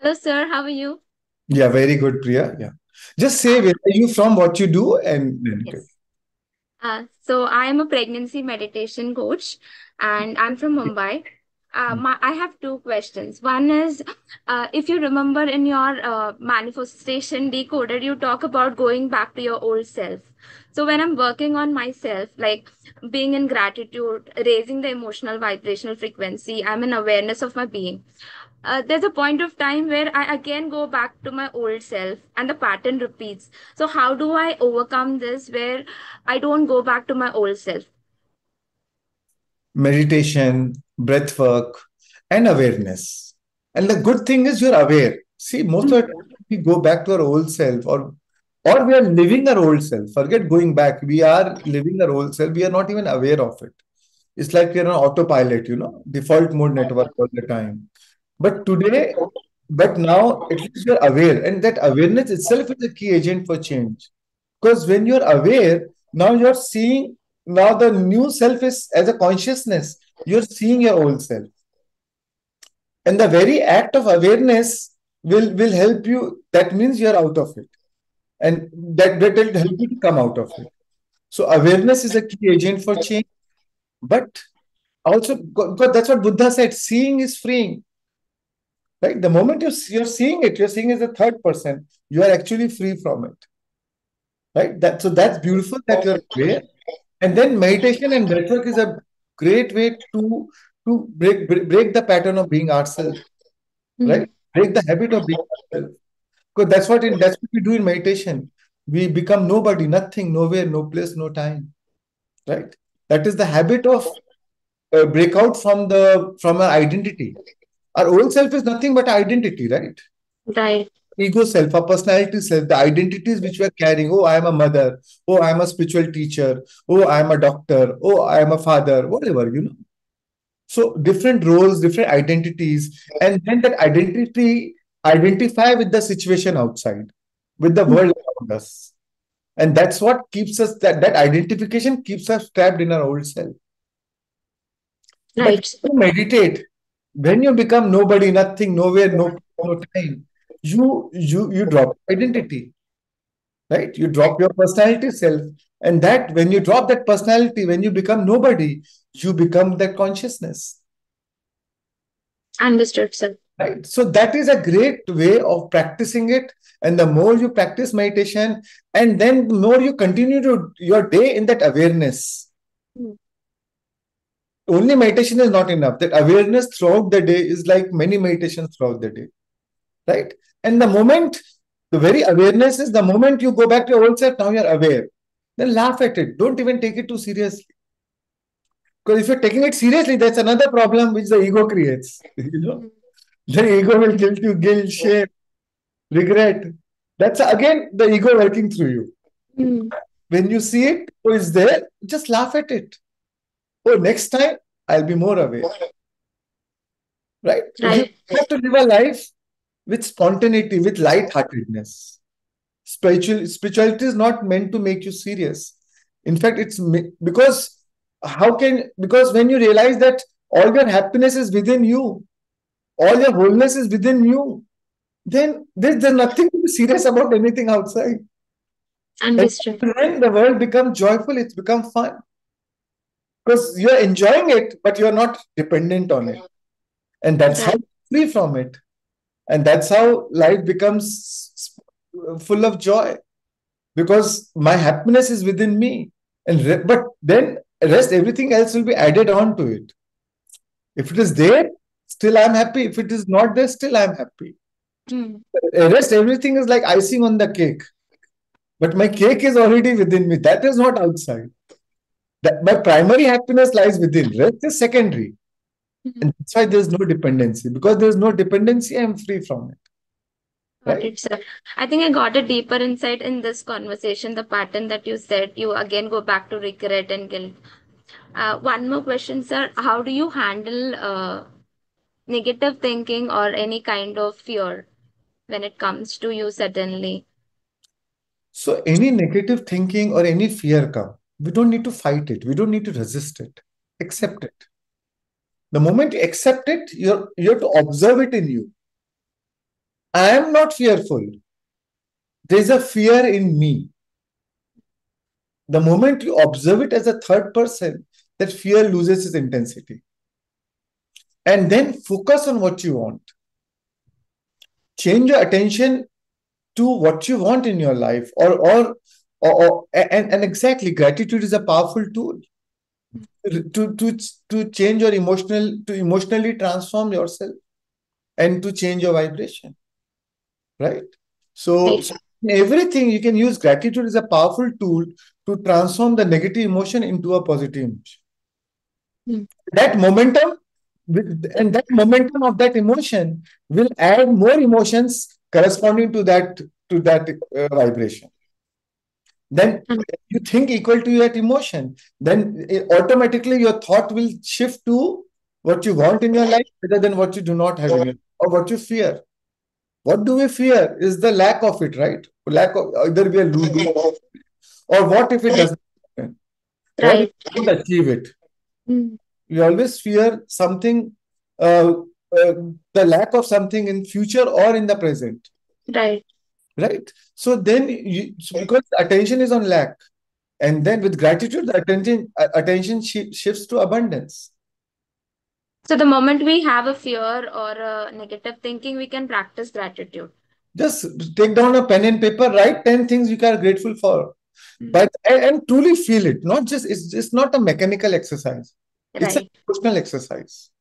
Hello, sir. How are you? Yeah, very good, Priya. Yeah. Just say where are you from, what you do, and then you can. Yes. So I am a pregnancy meditation coach, and I'm from Mumbai. I have two questions. One is, if you remember in your manifestation decoded, you talk about going back to your old self. So when I'm working on myself, like being in gratitude, raising the emotional vibrational frequency, I'm in awareness of my being. There's a point of time where I again go back to my old self and the pattern repeats. So, how do I overcome this where I don't go back to my old self? Meditation, breath work, and awareness. And the good thing is you're aware. See, most of the time we go back to our old self, or we are living our old self. Forget going back. We are living our old self. We are not even aware of it. It's like we're on autopilot, default mode network all the time. But today, but now at least you're aware, and that awareness itself is a key agent for change. Because when you're aware, now you're seeing, now the new self is as a consciousness, you're seeing your old self. And the very act of awareness will help you. That means you're out of it. And that will help you to come out of it. So awareness is a key agent for change. But also, God, that's what Buddha said, seeing is freeing. Right? The moment you're seeing it, you're seeing it as a third person, you are actually free from it. Right? So that's beautiful that you're aware. And then meditation and breathwork is a great way to break the pattern of being ourselves, right? Break the habit of being ourselves. Because that's what we do in meditation. We become nobody, nothing, nowhere, no place, no time. Right? That is the habit of breakout from our identity. Our old self is nothing but identity, right? Right. Ego self, our personality self, the identities which we are carrying. Oh, I am a mother. Oh, I am a spiritual teacher. Oh, I am a doctor. Oh, I am a father. Whatever. So different roles, different identities, and then that identity identify with the situation outside, with the world around us. And that's what keeps us, that identification keeps us trapped in our old self. But Right. when you meditate, when you become nobody, nothing, nowhere, no time, you drop identity, right? You drop your personality self. And that when you drop that personality, when you become nobody, you become that consciousness. Understood, sir. Right. So that is a great way of practicing it. And the more you practice meditation, and then the more you continue to your day in that awareness. Only meditation is not enough. That awareness throughout the day is like many meditations throughout the day. Right? And the very awareness is the moment you go back to your old self, now you're aware. Then laugh at it. Don't even take it too seriously. Because if you're taking it seriously, that's another problem which the ego creates. The ego will guilt you, guilt, shame, regret. That's again the ego working through you. When you see it, oh, it's there, just laugh at it. Oh, next time I'll be more aware. Right? You Right. have to live a life with spontaneity, with lightheartedness. Spirituality is not meant to make you serious. In fact, because when you realize that all your happiness is within you, all your wholeness is within you, then there's nothing to be serious about anything outside. Understood. And when the world becomes joyful, it's become fun. Because you're enjoying it, but you're not dependent on it. And that's how Right. you're free from it. And that's how life becomes full of joy. Because my happiness is within me. But then rest, everything else will be added on to it. If it is there, still I'm happy. If it is not there, still I'm happy. Rest, everything is like icing on the cake. But my cake is already within me. That is not outside. That my primary happiness lies within. Rest is secondary. And that's why there's no dependency. Because there's no dependency, I'm free from it. Got Right? it, sir. I think I got a deeper insight in this conversation. The pattern that you said, you again go back to regret and guilt. One more question, sir. How do you handle negative thinking or any kind of fear when it comes to you suddenly? So any negative thinking or any fear come, we don't need to fight it. We don't need to resist it. Accept it. The moment you accept it, you have to observe it in you. I am not fearful. There's a fear in me. The moment you observe it as a third person, that fear loses its intensity. And then focus on what you want. Change your attention to what you want in your life, and exactly, gratitude is a powerful tool to change your to emotionally transform yourself and to change your vibration, right? So, Right. so in everything you can use gratitude as a powerful tool to transform the negative emotion into a positive emotion. Mm. That momentum and that momentum of that emotion will add more emotions corresponding to that vibration. Then Mm. you think equal to that emotion, then automatically your thought will shift to what you want in your life rather than what you do not have in your life, or what you fear. What do we fear is the lack of it, right? Lack of either we are losing, or what if it doesn't happen? What if Right. we don't achieve it? Mm. We always fear something, uh, uh, the lack of something in future or in the present, Right. right? So then, because attention is on lack, and then with gratitude, the attention shifts to abundance. So the moment we have a fear or a negative thinking, we can practice gratitude. Just take down a pen and paper, write 10 things you are grateful for, Mm. but and truly feel it. Not just it's not a mechanical exercise. It's an Right. emotional exercise.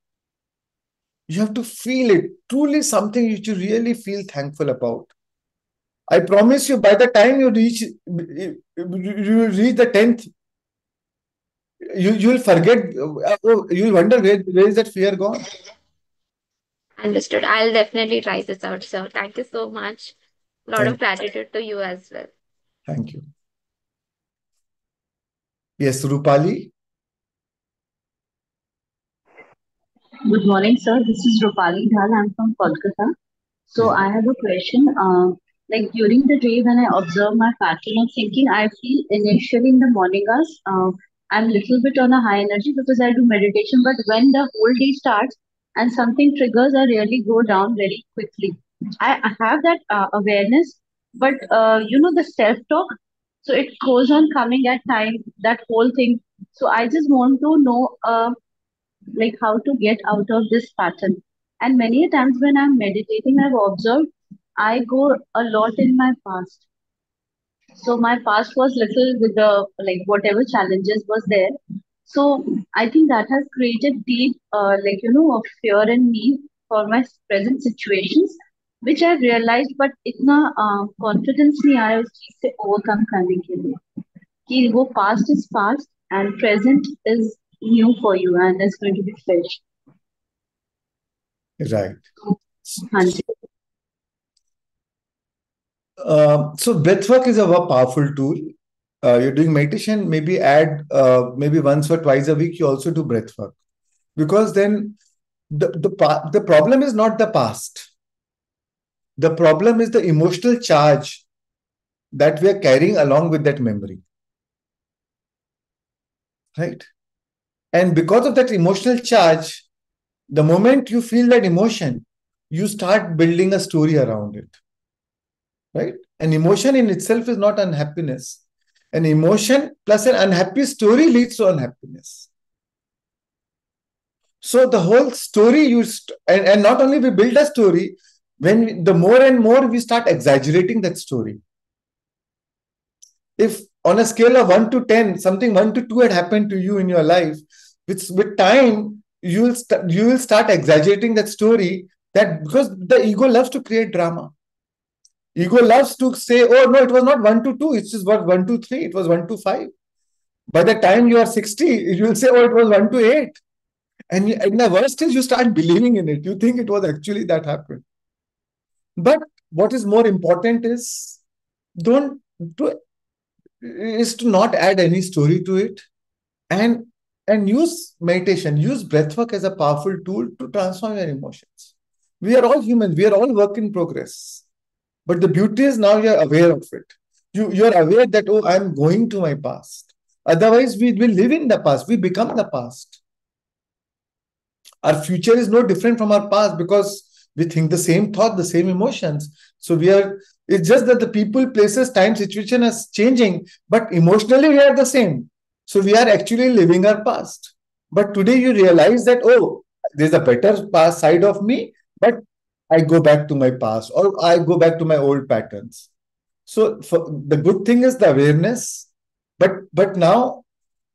You have to feel it. Truly something you really feel thankful about. I promise you, by the time you reach the 10th, you'll forget. You'll wonder where is that fear gone. Understood. I'll definitely try this out, sir. Thank you so much. A lot of Thank, gratitude to you as well. thank you. Yes, Rupali. Good morning, sir. This is Rupali Dhal. I'm from Kolkata. So Yeah. I have a question. Like during the day when I observe my pattern of thinking, I feel initially in the morning hours, I'm little bit on a high energy because I do meditation. But when the whole day starts and something triggers, I really go down very quickly. I have that awareness, but the self-talk. So it goes on coming at time, that whole thing. So I just want to know. Like how to get out of this pattern. And many a times when I'm meditating, I've observed I go a lot in my past. So my past was little with the like whatever challenges was there. So I think that has created deep of fear in me for my present situations, which I've realized. But इतना confidence नहीं आया उस चीज से overcome करने के लिए कि वो past is past and present is new for you and it's going to be fresh. Right. हाँ जी. So breath work is a powerful tool. You're doing meditation, maybe add maybe once or twice a week, you also do breath work. Because then the problem is not the past. The problem is the emotional charge that we are carrying along with that memory. Right? And because of that emotional charge, the moment you feel that emotion, you start building a story around it. Right? An emotion in itself is not unhappiness. An emotion plus an unhappy story leads to unhappiness. So the whole story and not only we build a story, the more and more we start exaggerating that story. If on a scale of 1 to 10, something 1 to 2 had happened to you in your life, with time, you will start exaggerating that story, that because the ego loves to create drama. Ego loves to say, oh no, it was not 1 to 2, it's just what 1 to 3, it was 1 to 5. By the time you are 60, you will say, oh, it was 1 to 8. And the worst is you start believing in it. You think it was actually that happened. But what is more important is don't to, is to not add any story to it, and use meditation, use breathwork as a powerful tool to transform your emotions. We are all human. We are all work in progress. But the beauty is now you are aware of it. You are aware that, oh, I'm going to my past. Otherwise, we will live in the past. We become the past. Our future is no different from our past because we think the same thought, the same emotions. So it's just that the people, places, time, situation is changing, but emotionally we are the same. So we are actually living our past. But today you realize that, oh, there's a better past side of me, but I go back to my past or I go back to my old patterns. So the good thing is the awareness, but now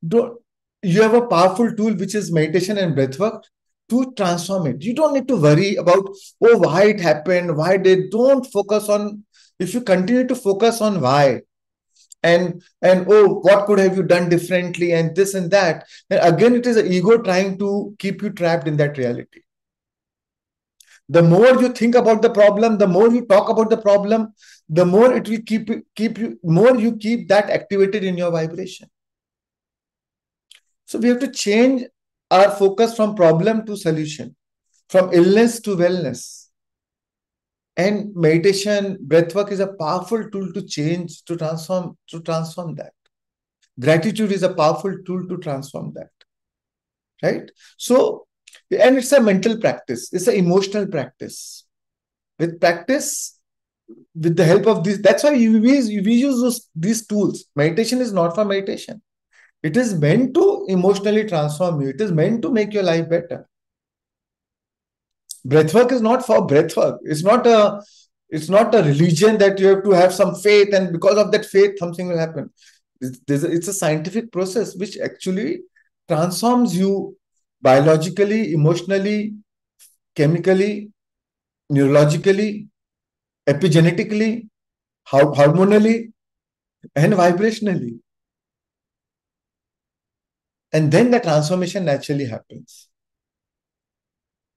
don't, you have a powerful tool which is meditation and breathwork to transform it. You don't need to worry about, oh, why it happened, why did. Don't focus on. If you continue to focus on why and oh, what could have you done differently and this and that, then again it is the ego trying to keep you trapped in that reality. The more you think about the problem, the more you talk about the problem, the more it will keep you more you keep that activated in your vibration. So we have to change our focus from problem to solution, from illness to wellness. And meditation, breathwork is a powerful tool to change, to transform that. Gratitude is a powerful tool to transform that. Right? So, and it's a mental practice, it's an emotional practice. With practice, with the help of this, that's why we use these tools. Meditation is not for meditation. It is meant to emotionally transform you. It is meant to make your life better. Breathwork is not for breathwork. It's not a religion that you have to have some faith, and because of that faith, something will happen. It's a scientific process which actually transforms you biologically, emotionally, chemically, neurologically, epigenetically, hormonally, and vibrationally. And then the transformation naturally happens.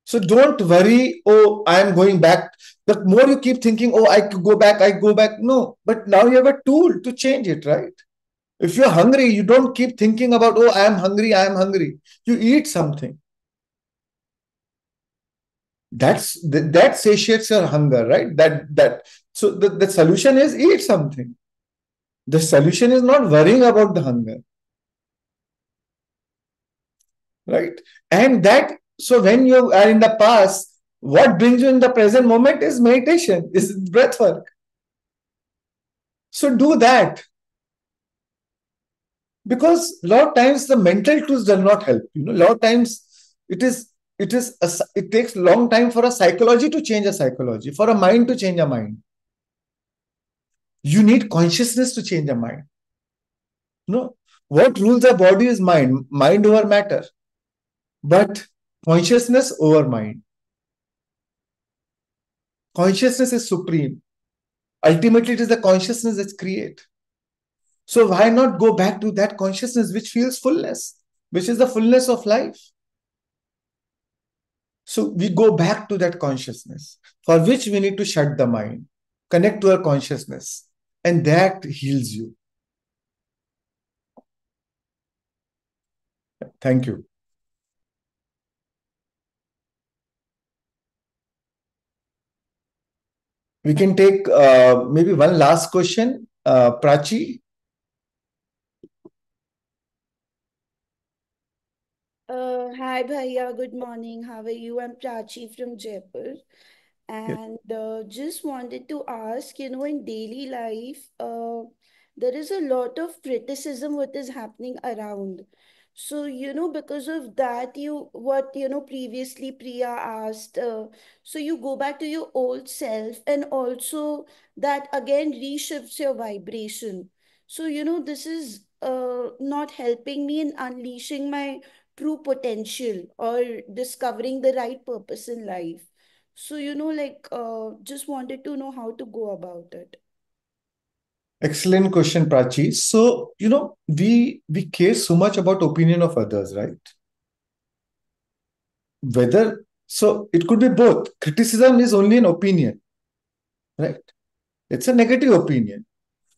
So don't worry, oh, I am going back. The more you keep thinking, oh, I could go back, I go back. No, but now you have a tool to change it, right? If you're hungry, you don't keep thinking about, oh, I am hungry, I am hungry. You eat something. That satiates your hunger, right? So the solution is eat something. The solution is not worrying about the hunger. Right? And so when you are in the past, what brings you in the present moment is meditation, is breath work. So do that. Because a lot of times the mental tools do not help. A lot of times it takes a long time for a psychology to change a psychology, for a mind to change a mind. You need consciousness to change a mind. What rules a body is mind over matter, but consciousness over mind. Consciousness is supreme. Ultimately, it is the consciousness that creates. So why not go back to that consciousness which feels fullness, which is the fullness of life? So we go back to that consciousness, for which we need to shut the mind, connect to our consciousness, and that heals you. Thank you. We can take maybe one last question. Prachi? Hi Bhaiya, good morning. How are you? I'm Prachi from Jaipur. Yes. And just wanted to ask, in daily life, there is a lot of criticism what is happening around. So, because of that, previously Priya asked, so you go back to your old self, and also that again reshifts your vibration. So, this is not helping me in unleashing my true potential or discovering the right purpose in life. So, just wanted to know how to go about it. Excellent question, Prachi. So, we care so much about opinion of others, right? So it could be both. Criticism is only an opinion, right? It's a negative opinion.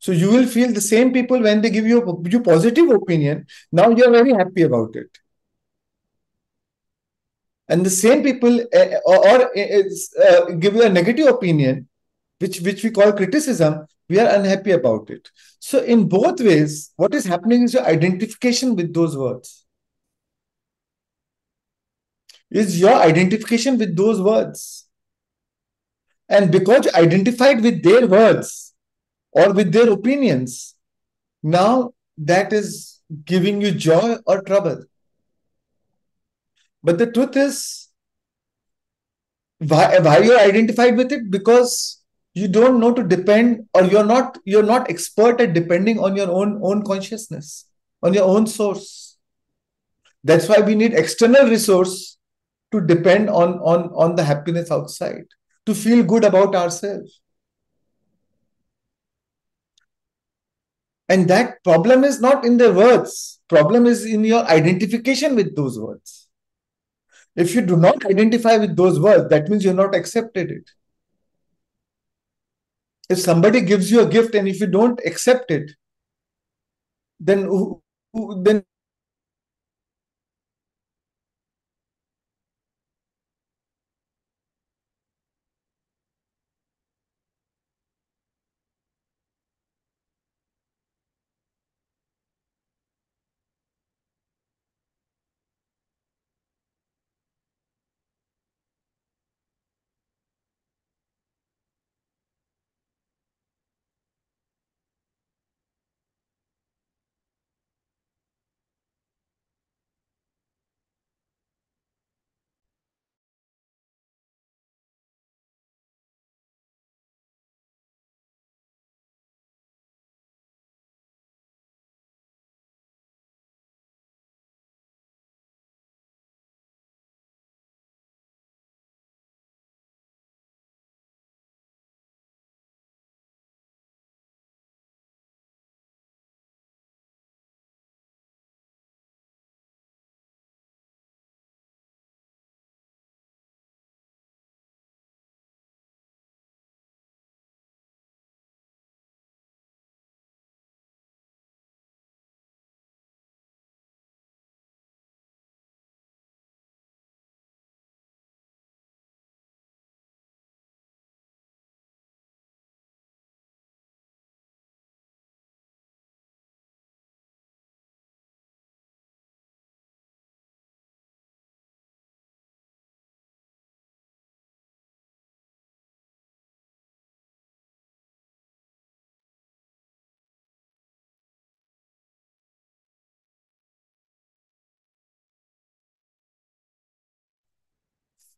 So you will feel the same people when they give you positive opinion. Now you're very happy about it. And the same people give you a negative opinion, which we call criticism, we are unhappy about it. So in both ways, what is happening is your identification with those words. Is your identification with those words. And because you identified with their words or with their opinions, now that is giving you joy or trouble. But the truth is, why you're identified with it? Because you don't know to depend, or you're not expert at depending on your own consciousness, on your own source. That's why we need external resource to depend on the happiness outside, to feel good about ourselves. And that problem is not in the words. Problem is in your identification with those words. If you do not identify with those words, that means you're not accepted it. If somebody gives you a gift and if you don't accept it, then then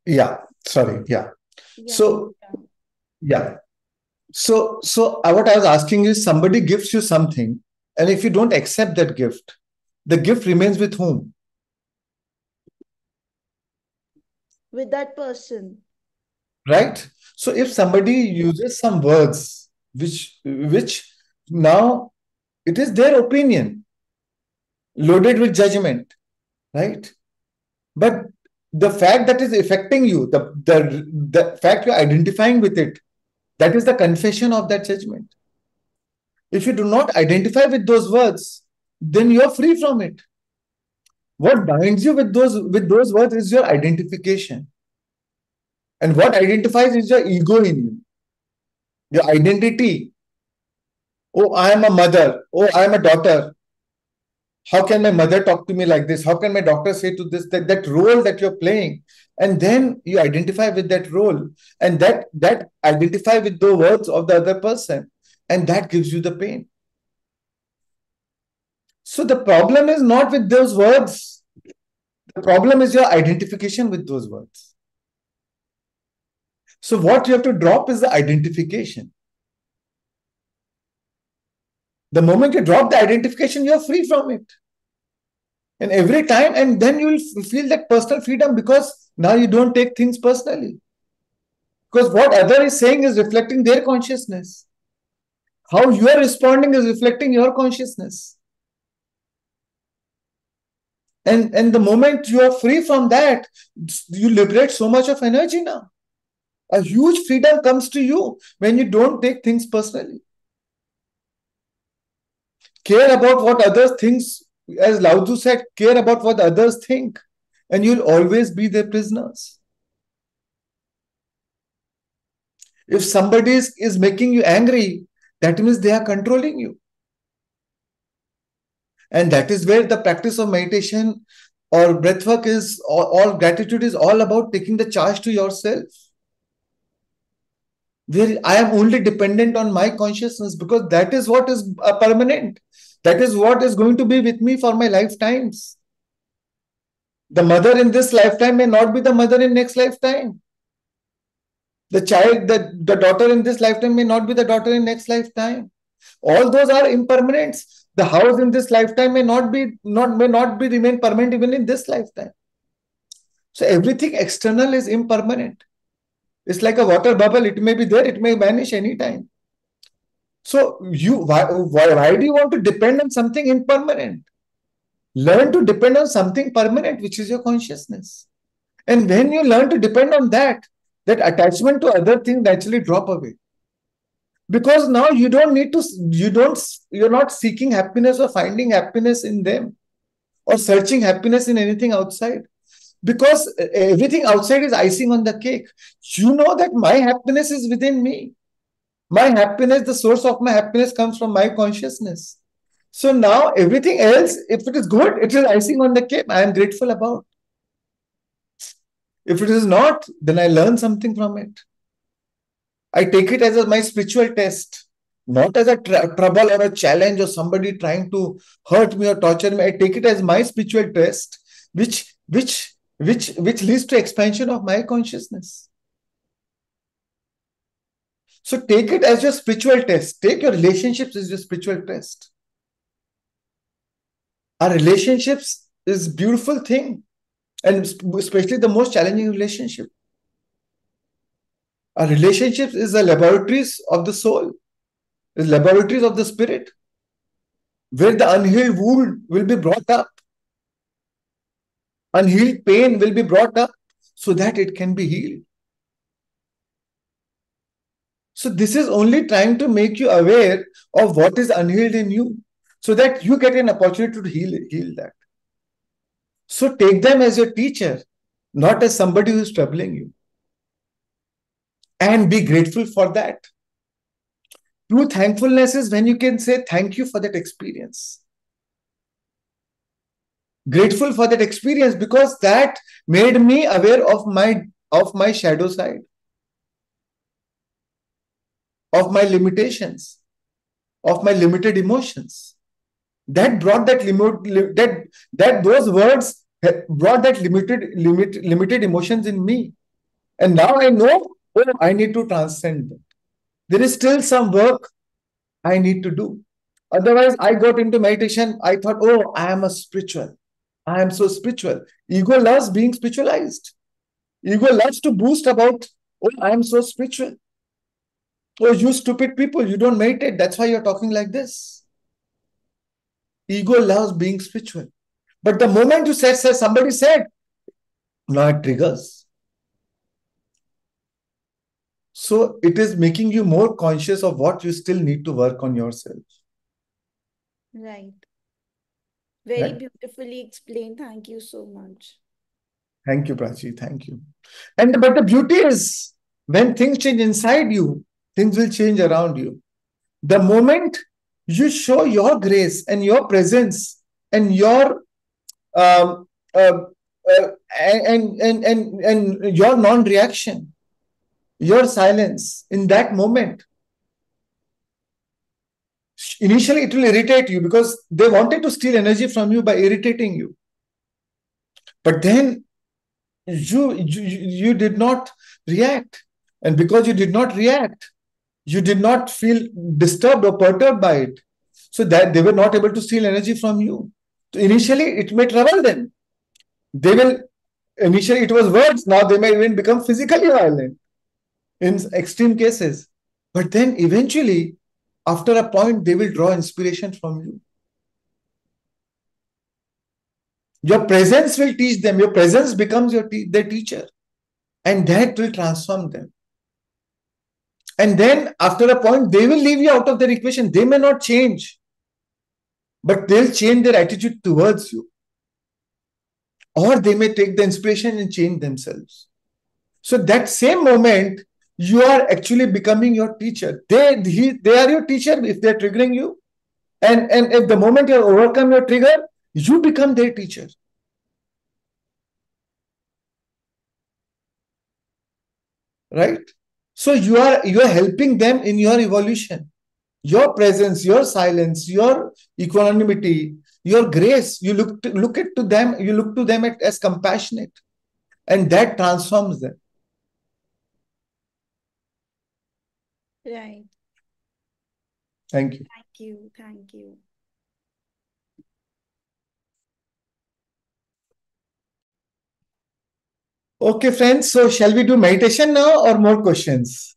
yeah, sorry, yeah. Yeah, So yeah. So what I was asking is, somebody gives you something, and if you don't accept that gift, the gift remains with whom? with that person. Right? So if somebody uses some words which now it is their opinion, loaded with judgment, right? But the fact that is affecting you, the fact you're identifying with it, that is the confession of that judgment. If you do not identify with those words, then you're free from it. What binds you with those words is your identification. And what identifies is your ego in you, your identity. Oh, I am a mother. Oh, I am a daughter. How can my mother talk to me like this? How can my doctor say to this, that role that you're playing? And then you identify with that role, and that identify with the words of the other person, and that gives you the pain. So the problem is not with those words. The problem is your identification with those words. So what you have to drop is the identification. The moment you drop the identification, you're free from it. And every time, and then you will feel that personal freedom, because now you don't take things personally. Because what other is saying is reflecting their consciousness. How you are responding is reflecting your consciousness. And the moment you are free from that, you liberate so much of energy now. A huge freedom comes to you when you don't take things personally. Care about what others think. As Lao Tzu said, care about what others think, and you'll always be their prisoners. If somebody is making you angry, that means they are controlling you. And that is where the practice of meditation or breathwork is, all gratitude is all about taking the charge to yourself. Where I am only dependent on my consciousness, because that is what is permanent. That is what is going to be with me for my lifetimes. The mother in this lifetime may not be the mother in next lifetime. The child, the daughter in this lifetime may not be the daughter in next lifetime. All those are impermanents. The house in this lifetime may not be remain permanent even in this lifetime. So everything external is impermanent. It's like a water bubble. It may be there, it may vanish anytime. So why do you want to depend on something impermanent? Learn to depend on something permanent, which is your consciousness. And when you learn to depend on that attachment to other things naturally drop away. Because now you're not seeking happiness or finding happiness in them or searching happiness in anything outside. Because everything outside is icing on the cake. You know that my happiness is within me. My happiness, the source of my happiness comes from my consciousness. So now everything else, if it is good, it is icing on the cake. I am grateful about. If it is not, then I learn something from it. I take it as my spiritual test, not as a trouble or a challenge or somebody trying to hurt me or torture me. I take it as my spiritual test, which leads to expansion of my consciousness. So take it as your spiritual test. Take your relationships as your spiritual test. Our relationships is a beautiful thing, and especially the most challenging relationship. Our relationships is the laboratories of the soul, is laboratories of the spirit, where the unhealed wound will be brought up. Unhealed pain will be brought up so that it can be healed. So this is only trying to make you aware of what is unhealed in you, so that you get an opportunity to heal that. So take them as your teacher, not as somebody who is troubling you. And be grateful for that. True thankfulness is when you can say thank you for that experience. Grateful for that experience because that made me aware of my shadow side, of my limitations, of my limited emotions. That brought that those words brought that limited emotions in me. And now I know, I need to transcend them. There is still some work I need to do. Otherwise, I got into meditation. I thought, I am a spiritual. I am so spiritual. Ego loves being spiritualized. Ego loves to boast about, I am so spiritual. You stupid people, you don't meditate. That's why you're talking like this. Ego loves being spiritual. But the moment you somebody said, now it triggers. So it is making you more conscious of what you still need to work on yourself. Right. Very beautifully explained. Thank you so much. Thank you, Prachi. Thank you. But the beauty is, when things change inside you, things will change around you. The moment you show your grace and your presence and your and your non-reaction, your silence in that moment, initially it will irritate you because they wanted to steal energy from you by irritating you. But then you did not react. And because you did not react, you did not feel disturbed or perturbed by it. So that they were not able to steal energy from you. So initially, it may trouble them. Initially it was words, now they may even become physically violent. in extreme cases. But then eventually, after a point, they will draw inspiration from you. Your presence will teach them. Your presence becomes their teacher. And that will transform them. And then after a point, they will leave you out of their equation. They may not change, but they'll change their attitude towards you. Or they may take the inspiration and change themselves. So that same moment, you are actually becoming your teacher. They are your teacher if they're triggering you. And if the moment you overcome your trigger, you become their teacher. Right? So you are helping them in your evolution. Your presence, your silence, your equanimity, your grace, you look to them as compassionate, and that transforms them. Right. Thank you. Thank you. Thank you. Okay, friends. So shall we do meditation now or more questions?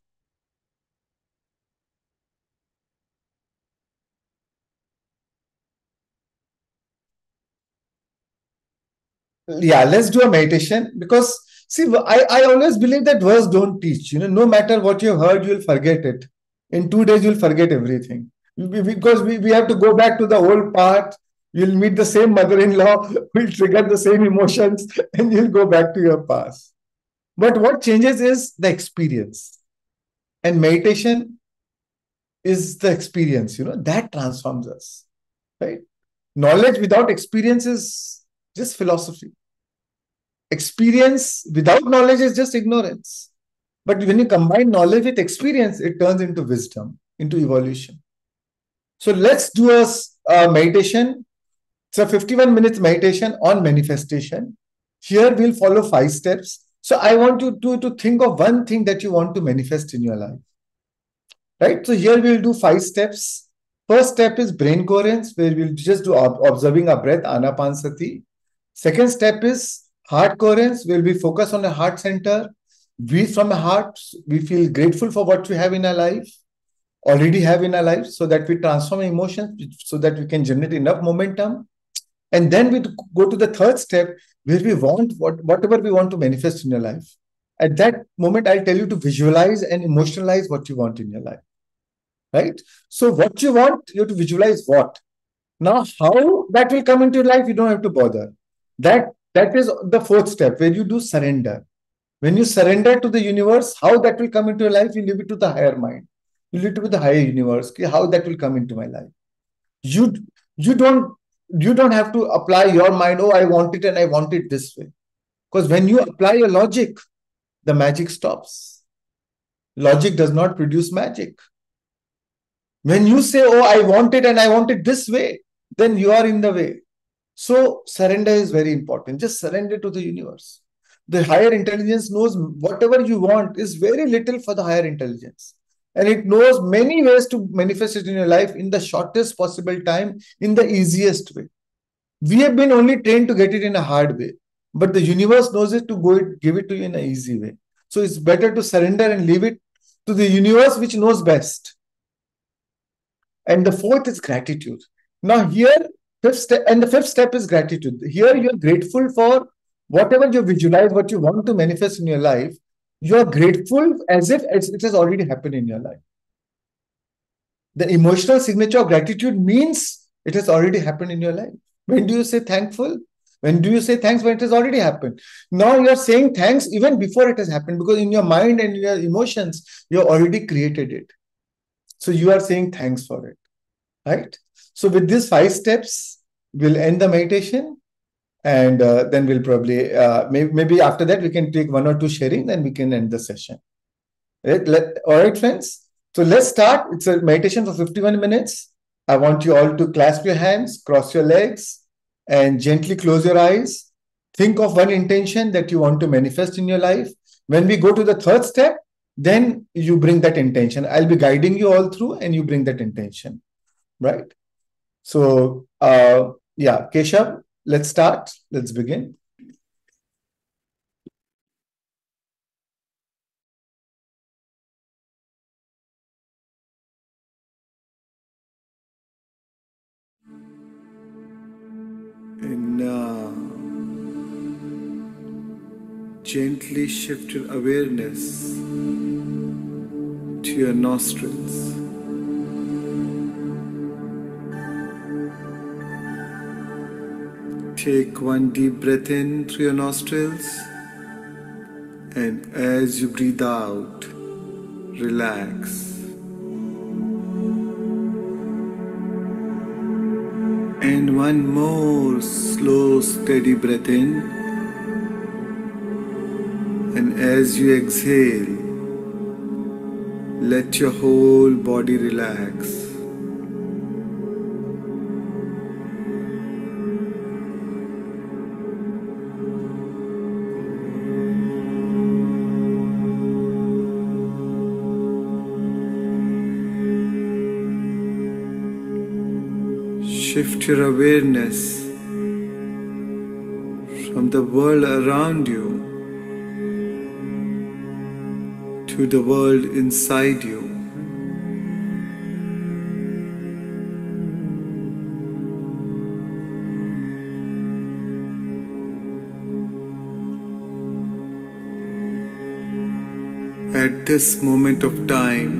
Yeah, let's do a meditation, because see, I always believe that words don't teach. No matter what you've heard, you'll forget it. In 2 days, you'll forget everything. Because we have to go back to the old part. You'll meet the same mother-in-law, will trigger the same emotions, and you'll go back to your past. But what changes is the experience. And meditation is the experience, that transforms us. Right? Knowledge without experience is just philosophy. Experience without knowledge is just ignorance. But when you combine knowledge with experience, it turns into wisdom, into evolution. So let's do a meditation. It's a 51 minutes meditation on manifestation. Here we'll follow 5 steps. So I want you to think of one thing that you want to manifest in your life. Right? So here we'll do 5 steps. First step is brain coherence, where we'll just do observing our breath, anapanasati. Second step is heart coherence, where we focus on the heart center. Breathe from the heart. We feel grateful for what we have in our life, already have in our life, so that we transform emotions, so that we can generate enough momentum. And then we go to the third step, where we want whatever we want to manifest in your life. At that moment, I'll tell you to visualize and emotionalize what you want in your life. Right? So what you want, you have to visualize what. Now, how that will come into your life, you don't have to bother. That is the fourth step, where you do surrender. When you surrender to the universe, how that will come into your life, you leave it to the higher mind. You leave it to the higher universe, how that will come into my life. You don't have to apply your mind, oh, I want it and I want it this way. Because when you apply your logic, the magic stops. Logic does not produce magic. When you say, oh, I want it and I want it this way, then you are in the way. So surrender is very important. Just surrender to the universe. The higher intelligence knows whatever you want is very little for the higher intelligence. And it knows many ways to manifest it in your life in the shortest possible time, in the easiest way. We have been only trained to get it in a hard way. But the universe knows it to give it to you in an easy way. So it's better to surrender and leave it to the universe, which knows best. And the fourth is gratitude. Now here, the fifth step is gratitude. Here you're grateful for whatever you visualize, what you want to manifest in your life. You're grateful as if it has already happened in your life. The emotional signature of gratitude means it has already happened in your life. When do you say thankful? When do you say thanks? When it has already happened. Now you're saying thanks even before it has happened, because in your mind and in your emotions, you already created it. So you are saying thanks for it. Right? So with these 5 steps, we'll end the meditation, and then we'll probably, maybe after that, we can take 1 or 2 sharing, then we can end the session. Right? All right, friends. So let's start. It's a meditation for 51 minutes. I want you all to clasp your hands, cross your legs, and gently close your eyes. Think of one intention that you want to manifest in your life. When we go to the third step, then you bring that intention. I'll be guiding you all through, and you bring that intention. Right? So, yeah, Keshav, let's start. Let's begin. Gently shift your awareness to your nostrils. Take one deep breath in through your nostrils, and as you breathe out, relax. And one more slow, steady breath in, and as you exhale, let your whole body relax. Shift your awareness from the world around you to the world inside you. At this moment of time,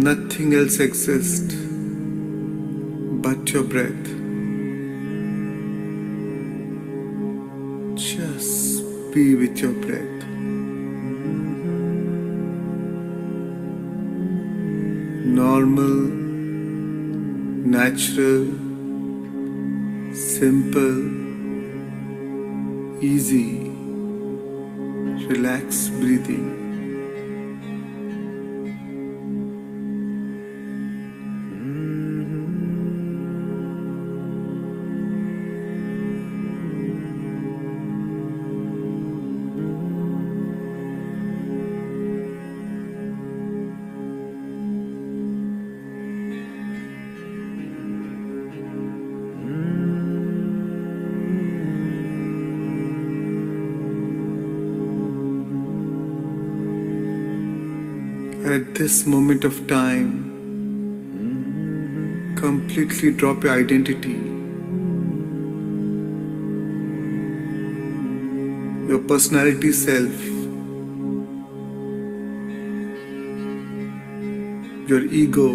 nothing else exists but your breath. Just be with your breath. Normal, natural, simple, easy, relaxed breathing. At this moment of time, completely drop your identity, your personality self, your ego,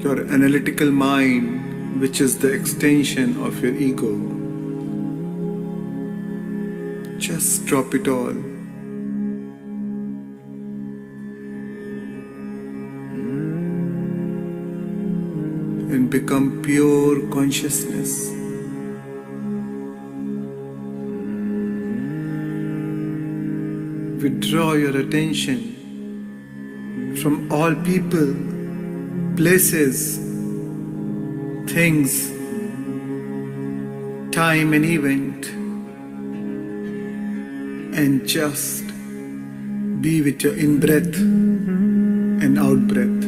your analytical mind, which is the extension of your ego. Just drop it all. And become pure consciousness. Withdraw your attention from all people, places, things, time and event, and just be with your in-breath and out-breath.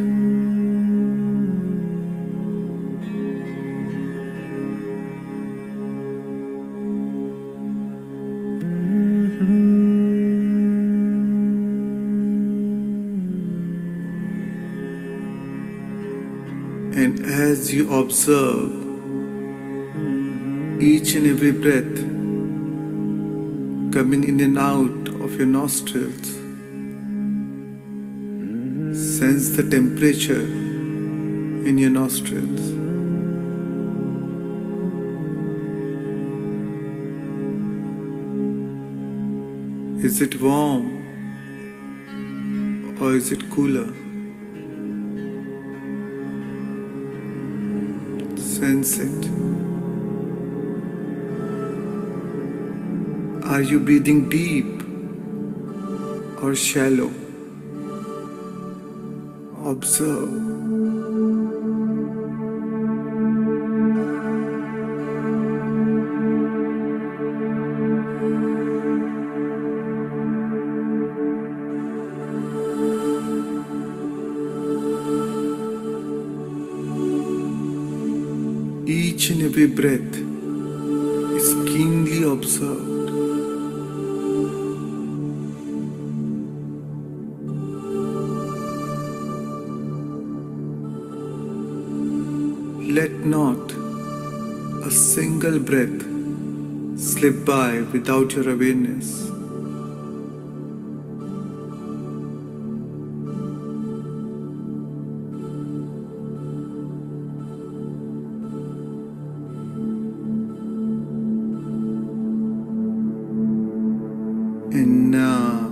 And as you observe each and every breath coming in and out of your nostrils, sense the temperature in your nostrils. Is it warm or is it cooler? Sense it. Are you breathing deep or shallow? Observe. Each and every breath is keenly observed. Let not a single breath slip by without your awareness. And now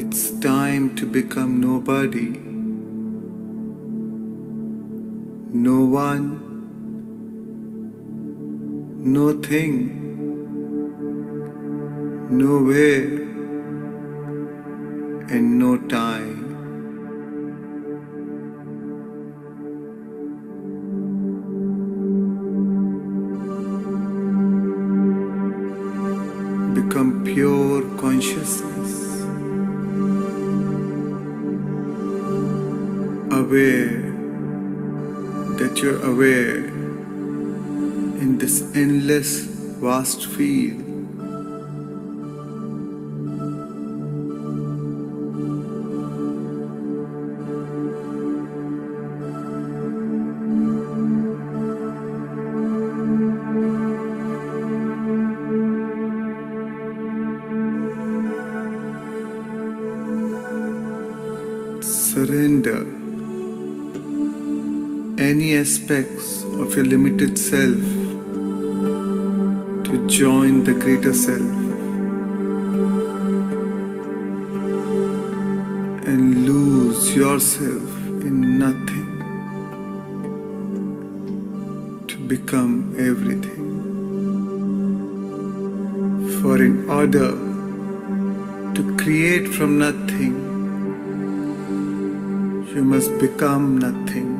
it's time to become nobody, no one, no thing, nowhere, and no time. Become pure consciousness, aware that you're aware in this endless vast field. Surrender any aspects of your limited self to join the greater self and lose yourself in nothing to become everything. For in order to create from nothing, you must become nothing.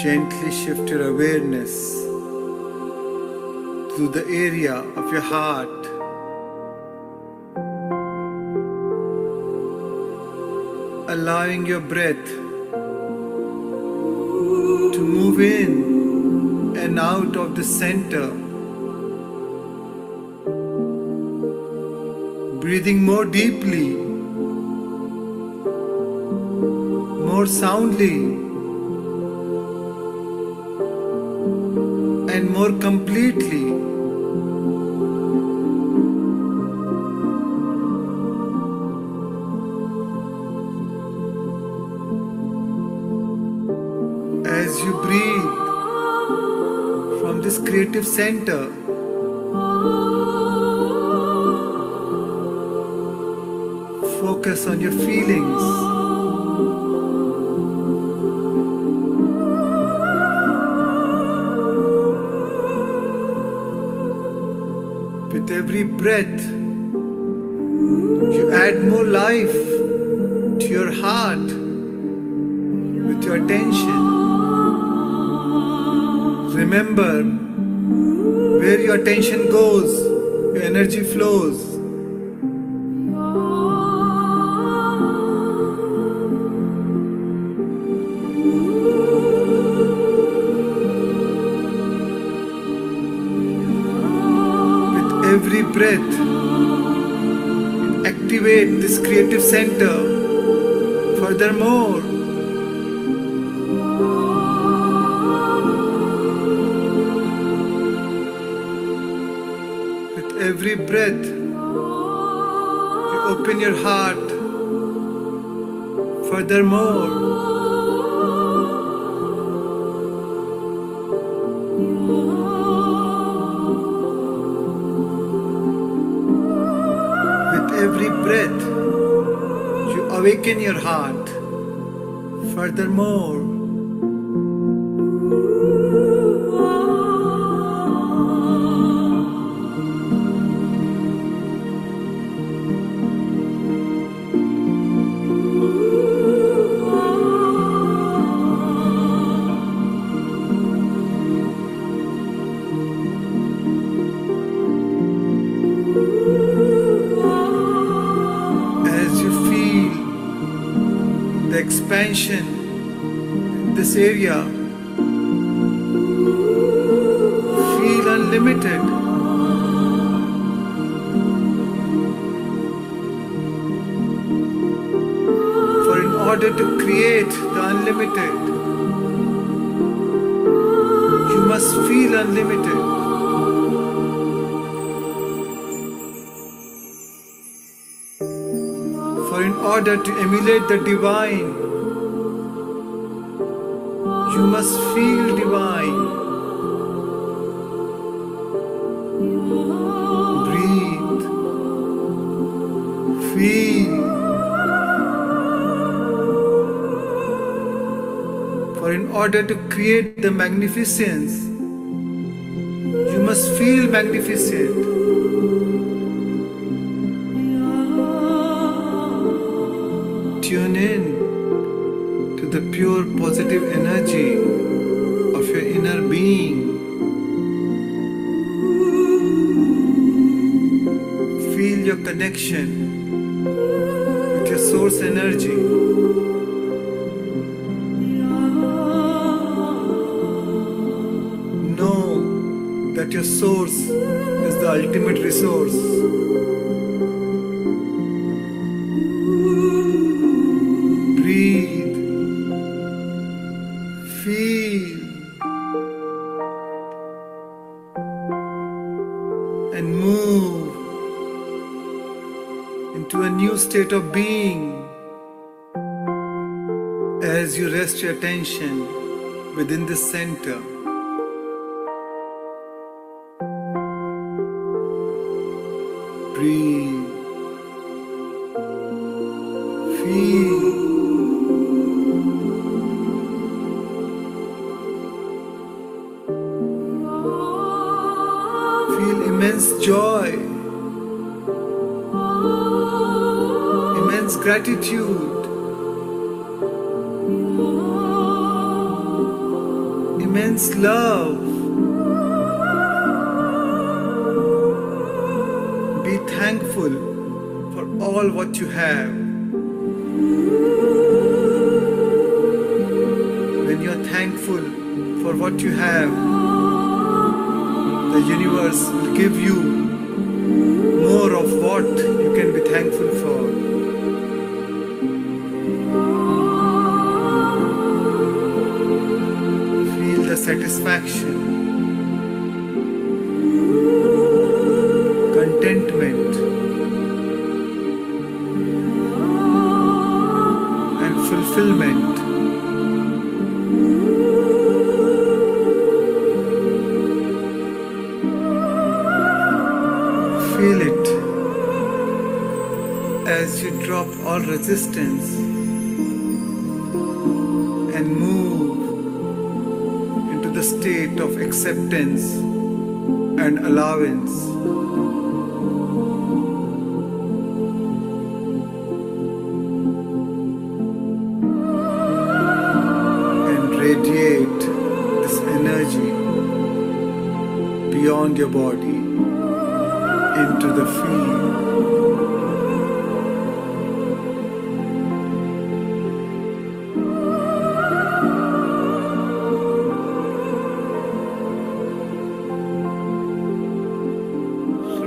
Gently shift your awareness to the area of your heart. Allowing your breath to move in and out of the center. Breathing more deeply, more soundly, and more completely. As you breathe from this creative center, focus on your feelings. With every breath, you add more life to your heart with your attention. Remember, where your attention goes, your energy flows. With every breath, activate this creative center. Furthermore, every breath, you open your heart. Furthermore, with every breath, you awaken your heart. Furthermore, expansion in this area, feel unlimited. For in order to create the unlimited, you must feel unlimited. For in order to emulate the divine, you must feel divine. Breathe. Feel. For in order to create the magnificence, you must feel magnificent. Tune in to the pure positive energy of your inner being. Feel your connection with your source energy. Know that your source is the ultimate resource. Breathe, feel, and move into a new state of being as you rest your attention within the center. Breathe, feel. Feel immense joy, immense gratitude, immense love. Be thankful for all what you have. When you are thankful for what you have, the universe will give you more of what you can be thankful for. Feel the satisfaction, contentment, and fulfillment. Feel it as you drop all resistance and move into the state of acceptance and allowance. And radiate this energy beyond your body into the field.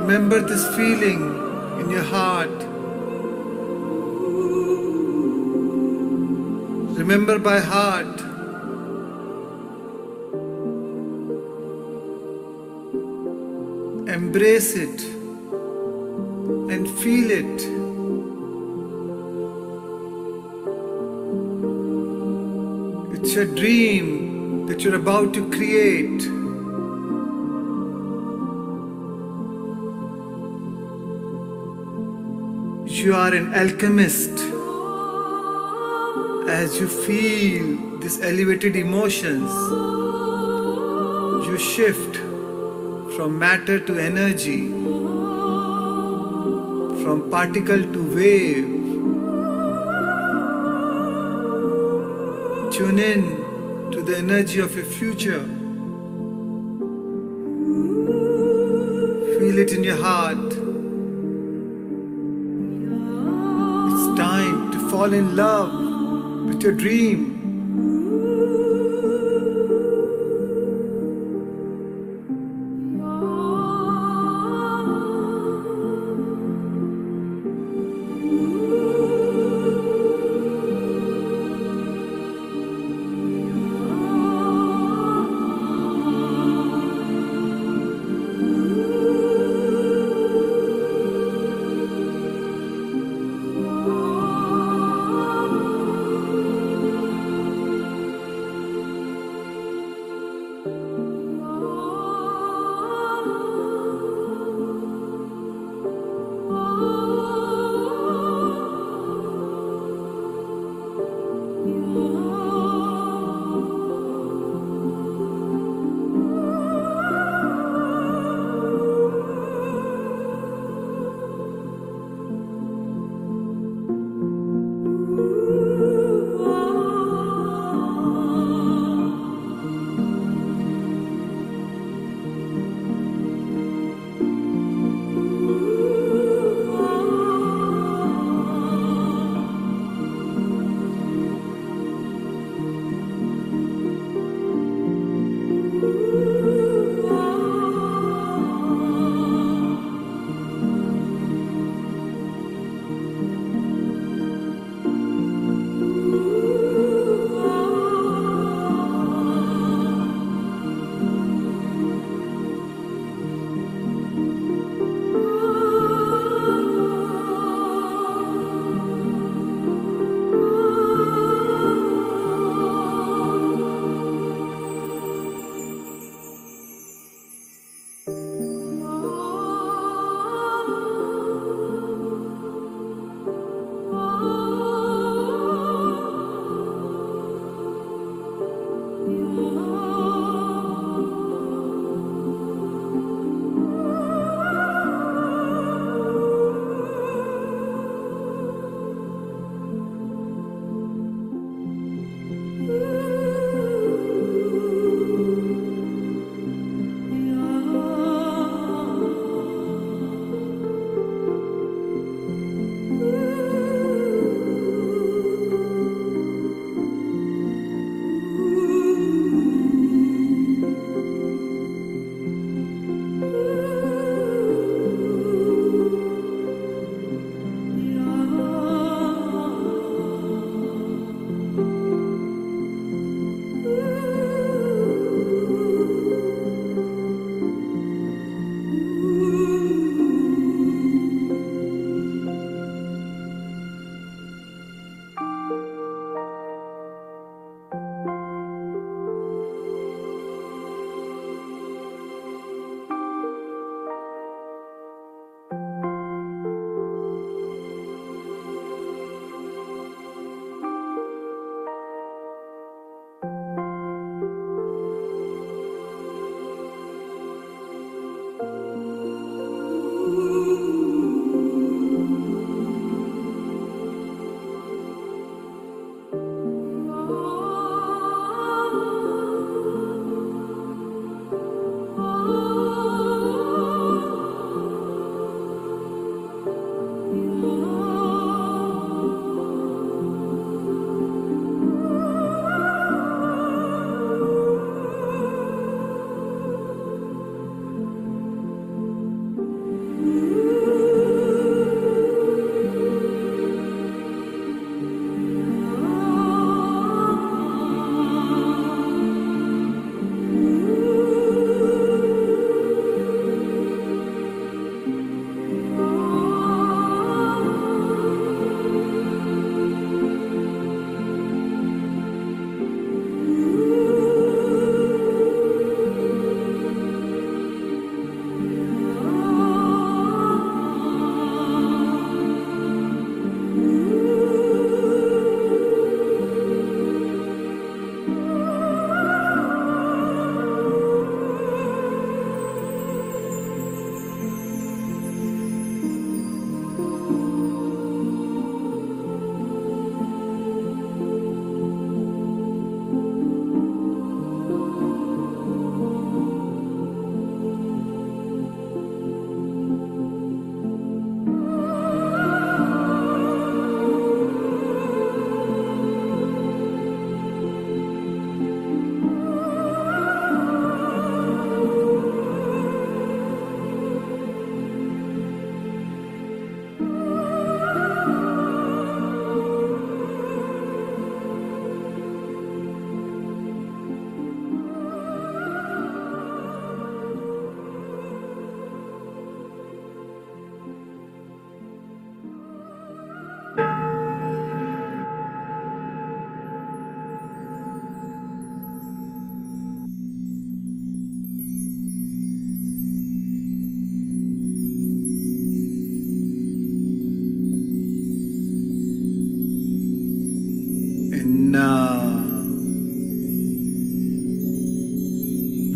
Remember this feeling in your heart. Remember by heart. Embrace it and feel it. It's your dream that you're about to create. You are an alchemist as you feel these elevated emotions. You shift from matter to energy, from particle to wave. Tune in to the energy of your future. Feel it in your heart. It's time to fall in love with your dream.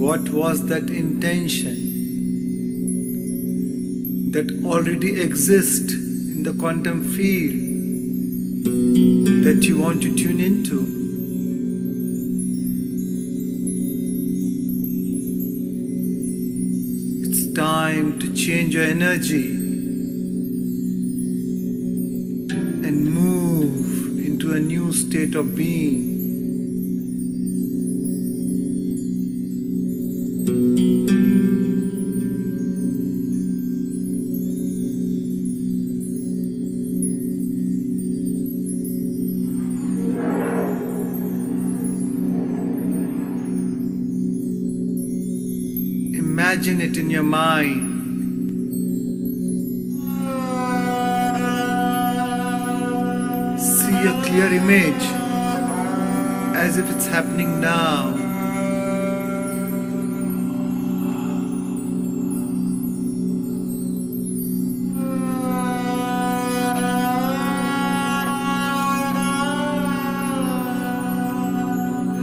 What was that intention that already exists in the quantum field that you want to tune into? It's time to change your energy and move into a new state of being. Imagine it in your mind. See a clear image as if it's happening now.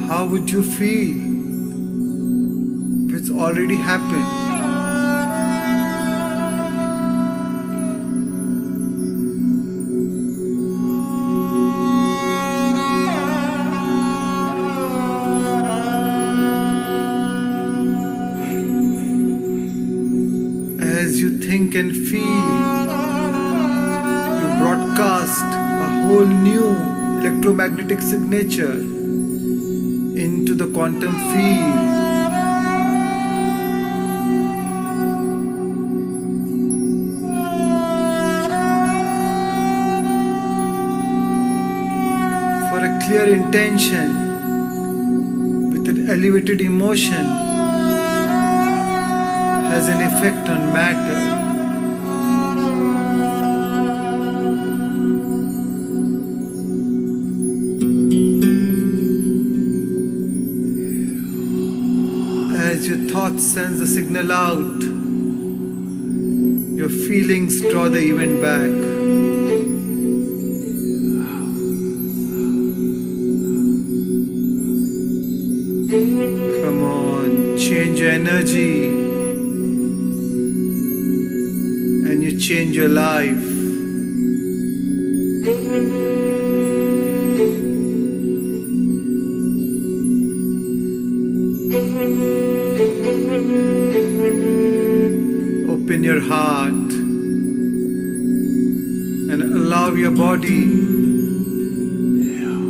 How would you feel if it's already happened? As you think and feel, you broadcast a whole new electromagnetic signature into the quantum field. For a clear intention with an elevated emotion has an effect on matter. As your thoughts send the signal out, your feelings draw the event back. Come on, change your energy and you change your life. Open your heart and allow your body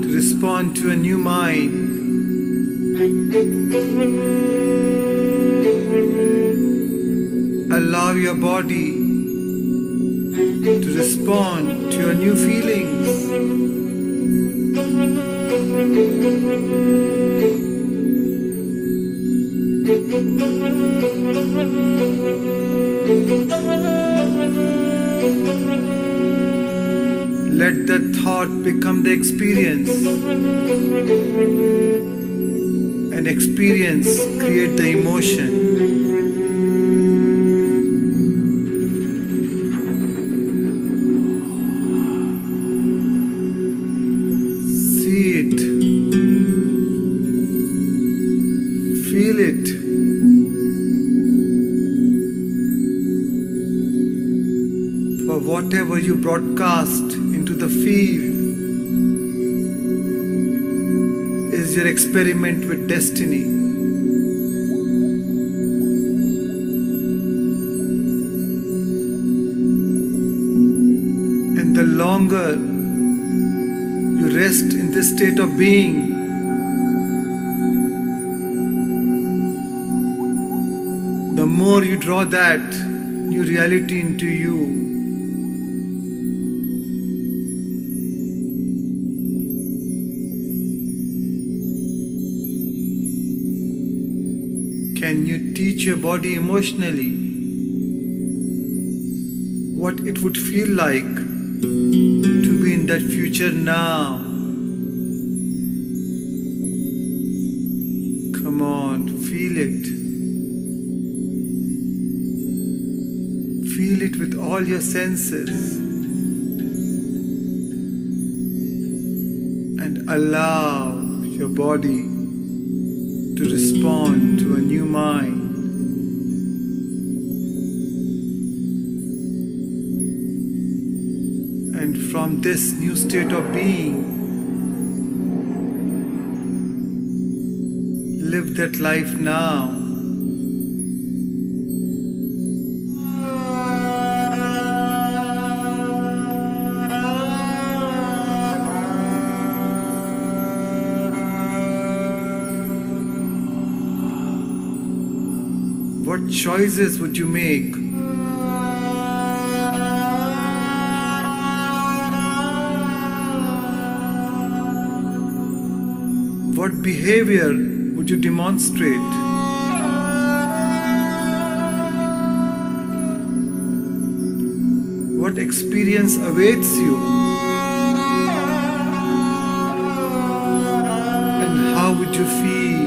to respond to a new mind. Allow your body to respond to your new feelings. Let the thought become the experience, and experience create the emotion. See it, feel it. For whatever you broadcast into the field is your experiment with destiny. And the longer you rest in this state of being, the more you draw that new reality into you. Can you teach your body emotionally what it would feel like to be in that future now? Come on, feel it. Feel it with all your senses and allow your body to to respond to a new mind. And from this new state of being, live that life now. What choices would you make? What behavior would you demonstrate? What experience awaits you? And how would you feel?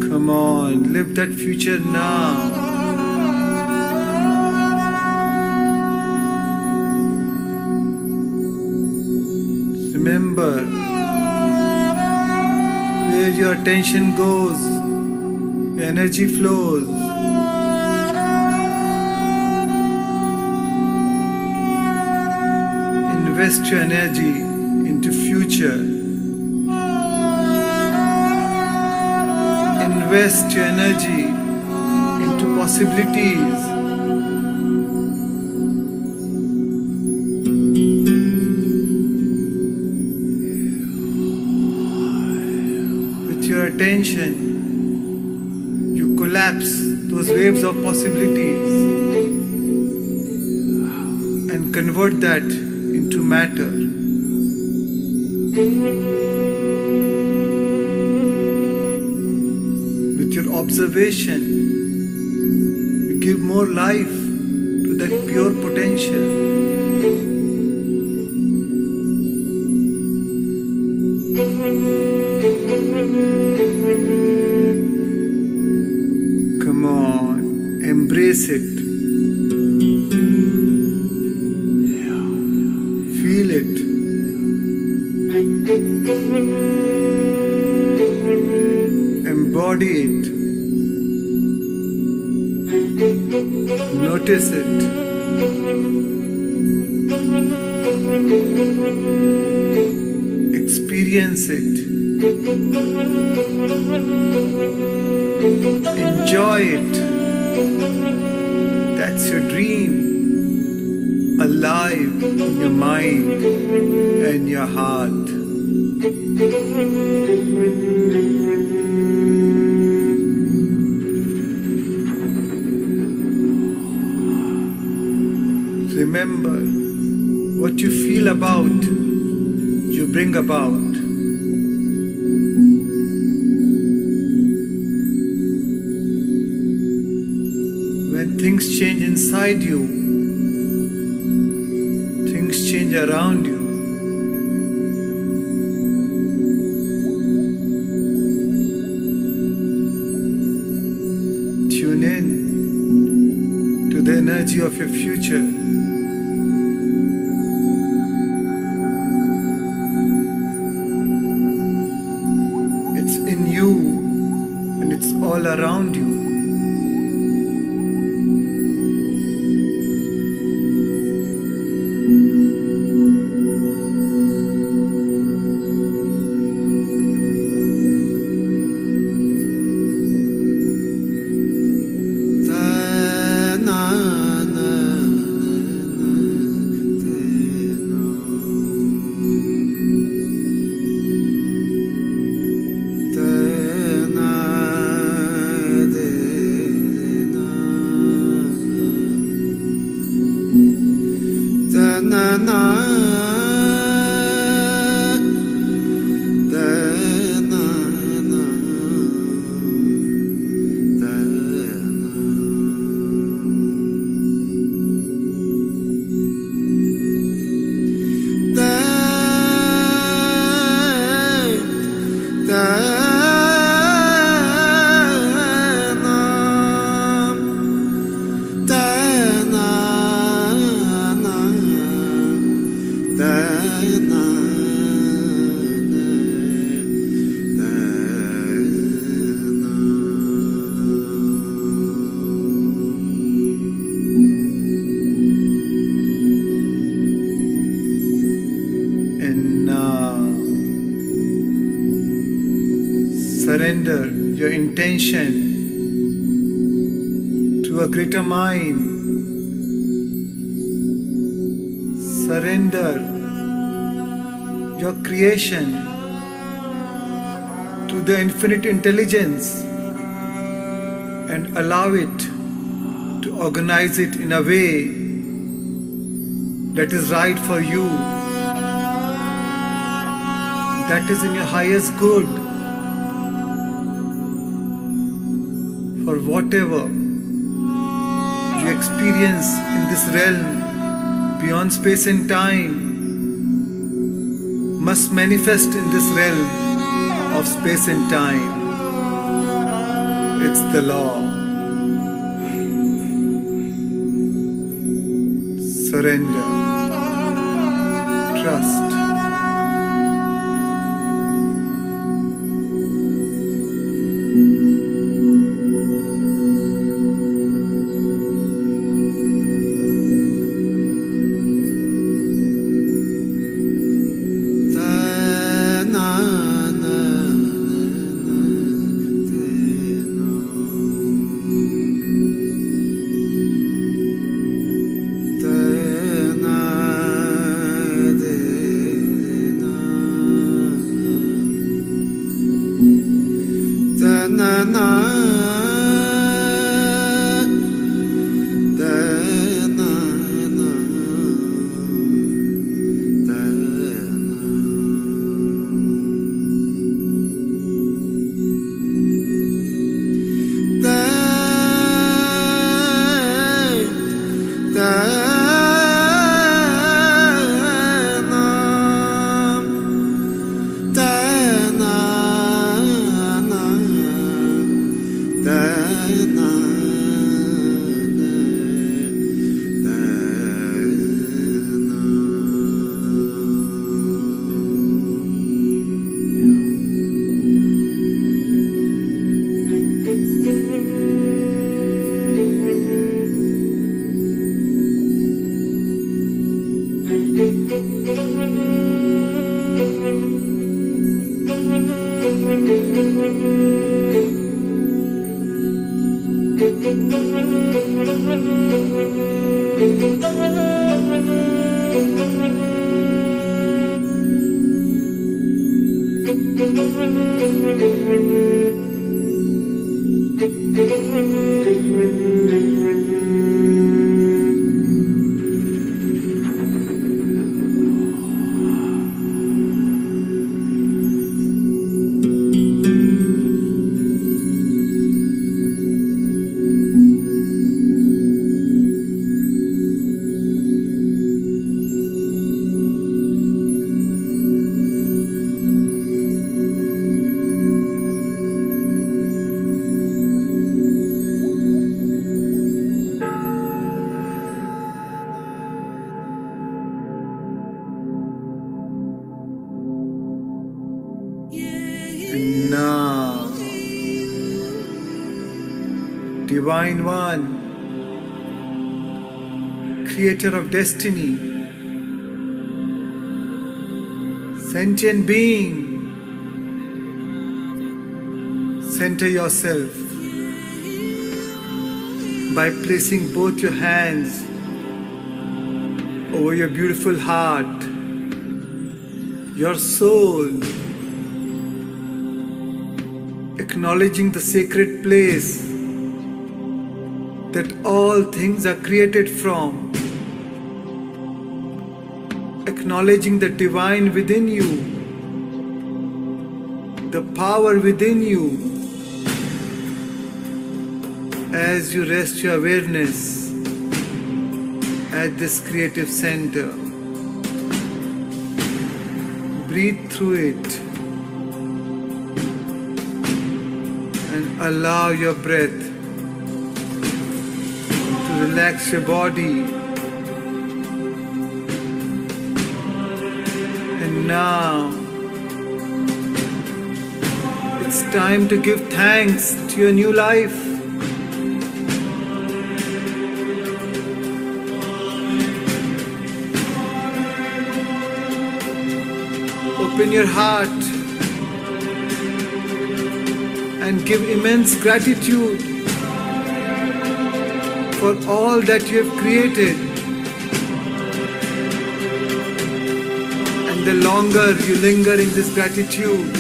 Come on, live that future now. Remember, where your attention goes, your energy flows. Invest your energy into future. Invest your energy into possibilities. With your attention, you collapse those waves of possibilities and convert that into matter. With your observation, you give more life to that pure potential. Come on, embrace it. Feel it. Embody it. Notice it. Experience it. Enjoy it. That's your dream, alive in your mind and your heart. Remember, what you feel about, you bring about. When things change inside you, things change around you. Tune in to the energy of your future. It's in you and it's all around you. surrender your intention to a greater mind. Surrender your creation to the infinite intelligence and allow it to organize it in a way that is right for you, that is in your highest good, for whatever you experience in this realm beyond space and time must manifest in this realm of space and time. It's the law. Surrender. Trust. And now, Divine One, Creator of Destiny, Sentient Being, center yourself by placing both your hands over your beautiful heart, your soul, acknowledging the sacred place that all things are created from, acknowledging the divine within you, the power within you, as you rest your awareness at this creative center. Breathe through it and allow your breath to relax your body. And now it's time to give thanks to your new life. Open your heart and give immense gratitude for all that you have created. And the longer you linger in this gratitude,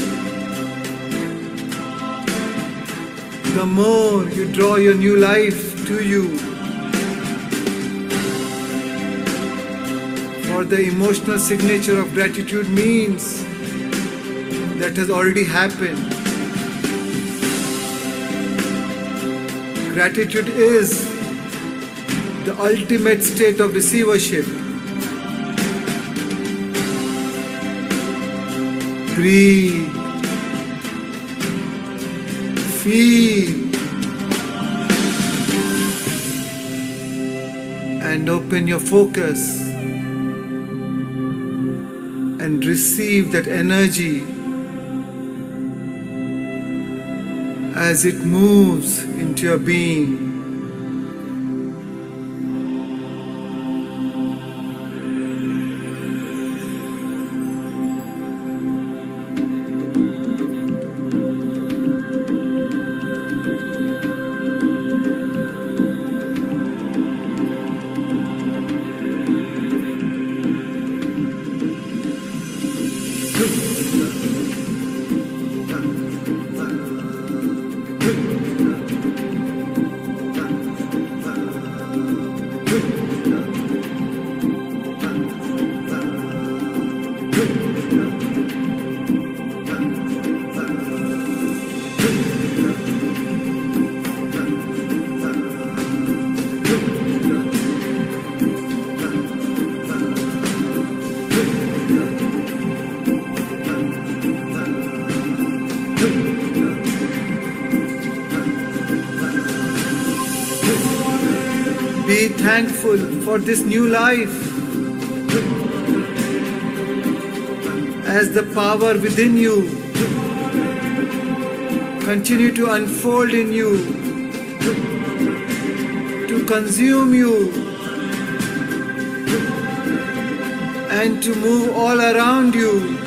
the more you draw your new life to you. For the emotional signature of gratitude means that has already happened. Gratitude is the ultimate state of receivership. Breathe. Feel. And open your focus and receive that energy as it moves into your being. Be thankful for this new life as the power within you continue to unfold in you, to consume you and to move all around you.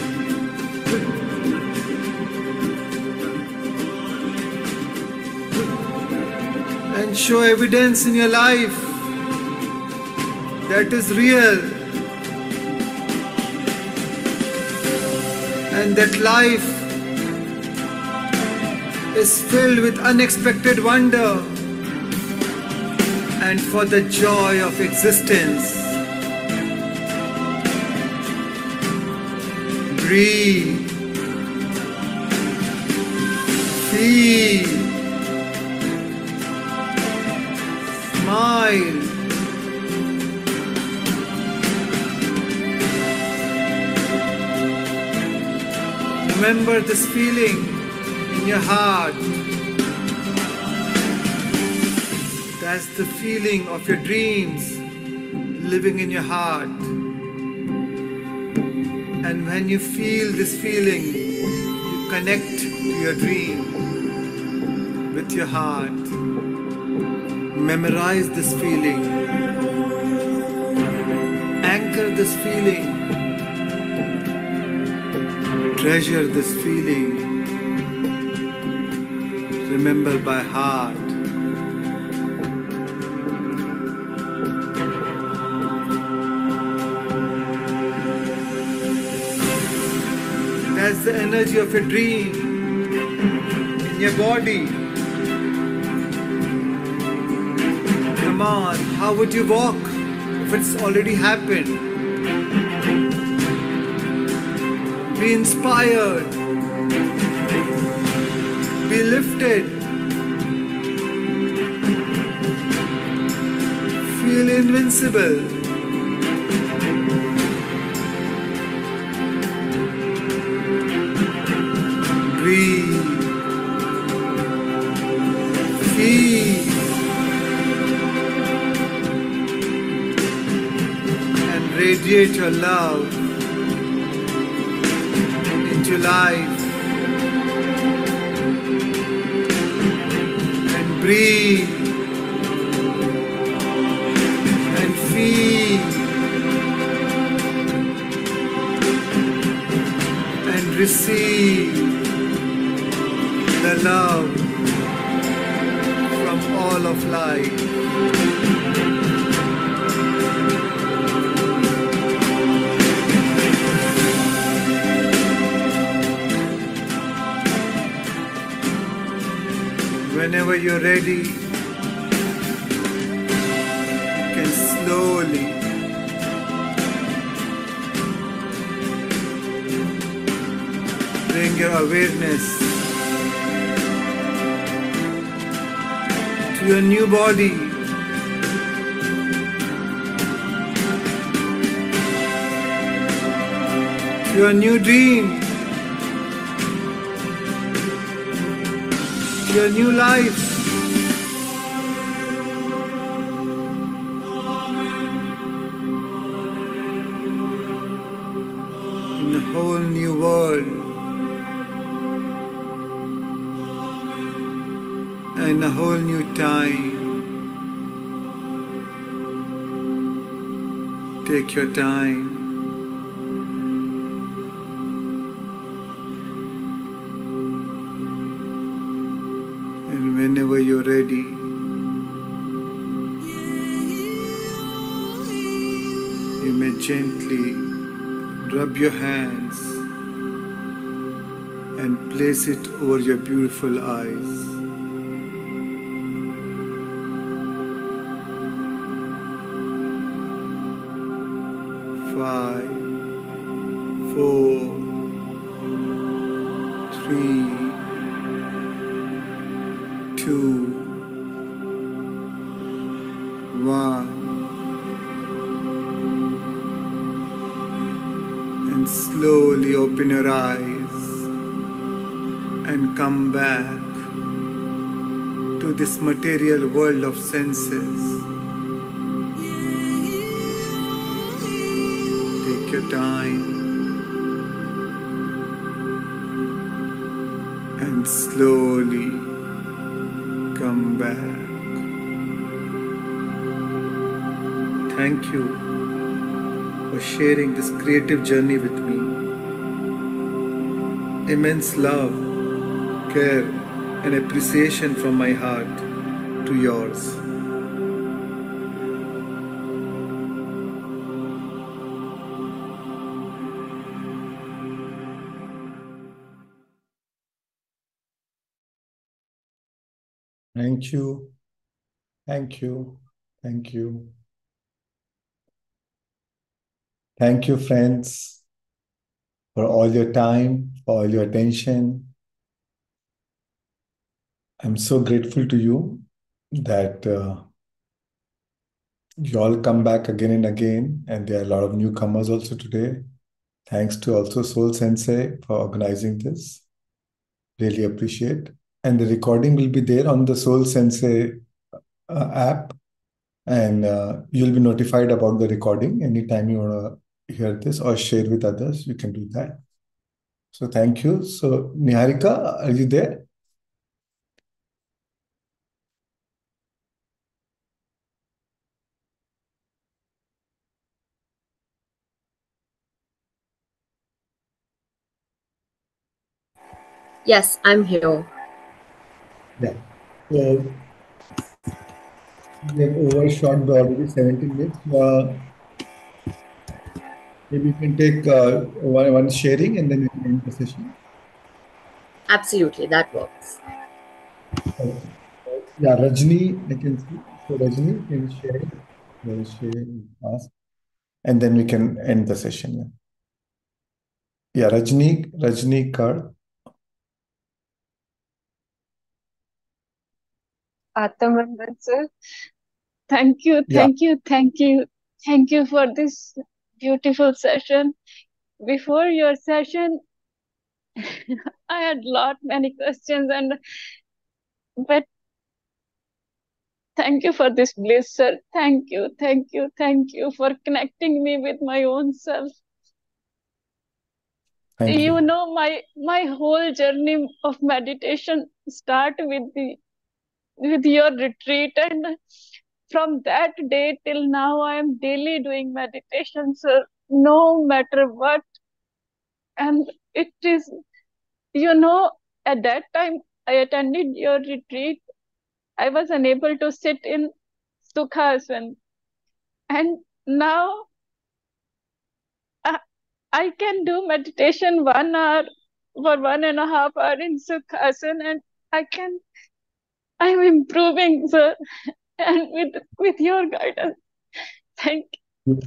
And show evidence in your life that is real, and that life is filled with unexpected wonder and for the joy of existence. Breathe, feel, smile. Remember this feeling in your heart. That's the feeling of your dreams living in your heart. And when you feel this feeling, you connect to your dream with your heart. Memorize this feeling. Anchor this feeling. Treasure this feeling. Remember by heart. That's the energy of your dream in your body. Come on, how would you walk if it's already happened? Be inspired. Be lifted. Feel invincible. Breathe. Feel. And radiate your love into life. And breathe. And feel. And receive the love from all of life. Whenever you're ready, you can slowly bring your awareness to your new body. To your new dream. To your new life. In a whole new world. And a whole new time. Take your time. And whenever you're ready, you may gently rub your hands and place it over your beautiful eyes. 5, 4, 3, 2, 1, and slowly open your eyes and come back to this material world of senses. Take your time and slowly come back. Thank you for sharing this creative journey with me. Immense love, care, and appreciation from my heart to yours. Thank you. Thank you. Thank you. Thank you, friends, for all your time, for all your attention. I'm so grateful to you that you all come back again and again, and there are a lot of newcomers also today. Thanks to also Soul Sensei for organizing this. Really appreciate. And the recording will be there on the Soul Sensei app, and you'll be notified about the recording anytime you want to hear this or share with others. You can do that. So thank you. So Niharika, are you there? Yes, I'm here. Yeah. So we have overshot by already 17 minutes. Maybe you can take one sharing and then we can end the session. Absolutely, that works. Okay. Yeah, Rajni, I can see. So Rajni, can you share? Share, ask, and then we can end the session. Yeah, Rajni Kar. Atmanand sir, thank you, Yeah, thank you for this beautiful session. Before your session, I had many questions, but thank you for this bliss, sir. Thank you for connecting me with my own self. thank you. My whole journey of meditation start with your retreat, and from that day till now I am daily doing meditation, sir, no matter what. And it is, at that time I attended your retreat, I was unable to sit in Sukhasana. And now I can do meditation 1 hour for 1.5 hours in Sukhasana, and I'm improving, sir. And with your guidance, thank you.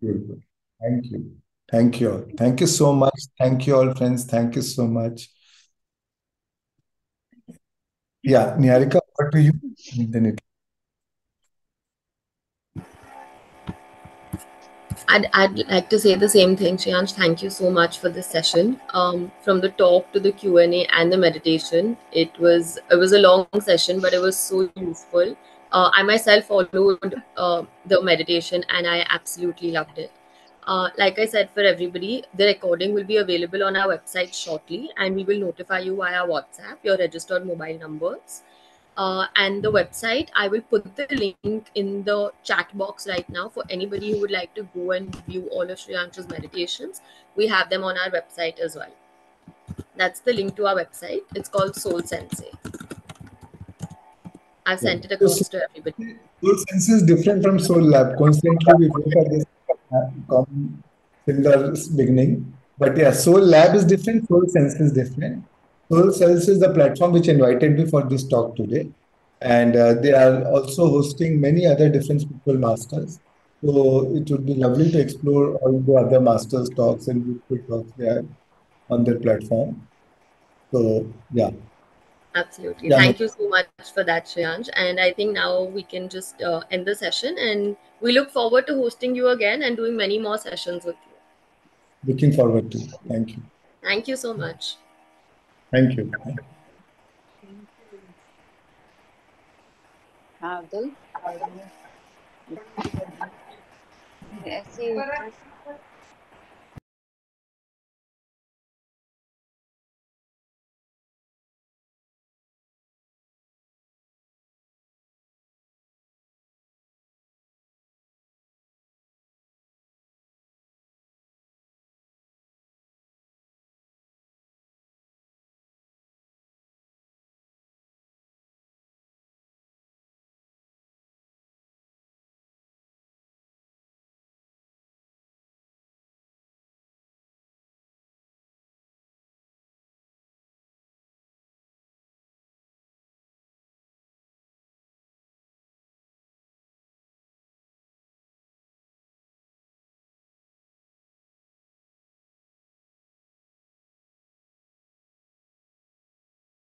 Beautiful. Thank you. Thank you all. Thank you so much. Thank you all, friends. Thank you so much. Yeah, Niharika, what do you? Then it. I'd like to say the same thing, Shreyansh. Thank you so much for this session. From the talk to the Q&A and the meditation, it was a long session, but it was so useful. I myself followed the meditation, and I absolutely loved it. Like I said, for everybody, the recording will be available on our website shortly, and we will notify you via WhatsApp, your registered mobile numbers. And the website, I will put the link in the chat box right now for anybody who would like to go and view all of Shreyansh's meditations. We have them on our website as well. That's the link to our website. It's called Soul Sensei. I've Yeah. sent it So across to everybody. Soul Sense is different from Soul Lab. Coincidentally, we both are this common similar beginning. But yeah, Soul Lab is different. Soul Sense is different. Soul Sense is the platform which invited me for this talk today, and they are also hosting many other different spiritual masters. So it would be lovely to explore all the other masters' talks and beautiful talks they have on their platform. So yeah, Absolutely. yeah, Thank you so much for that, Shreyansh. And I think now we can just end the session, and we look forward to hosting you again and doing many more sessions with you. looking forward to. Thank you. Thank you so much. Thank you. Thank you. हाँ अब्दुल, ऐसे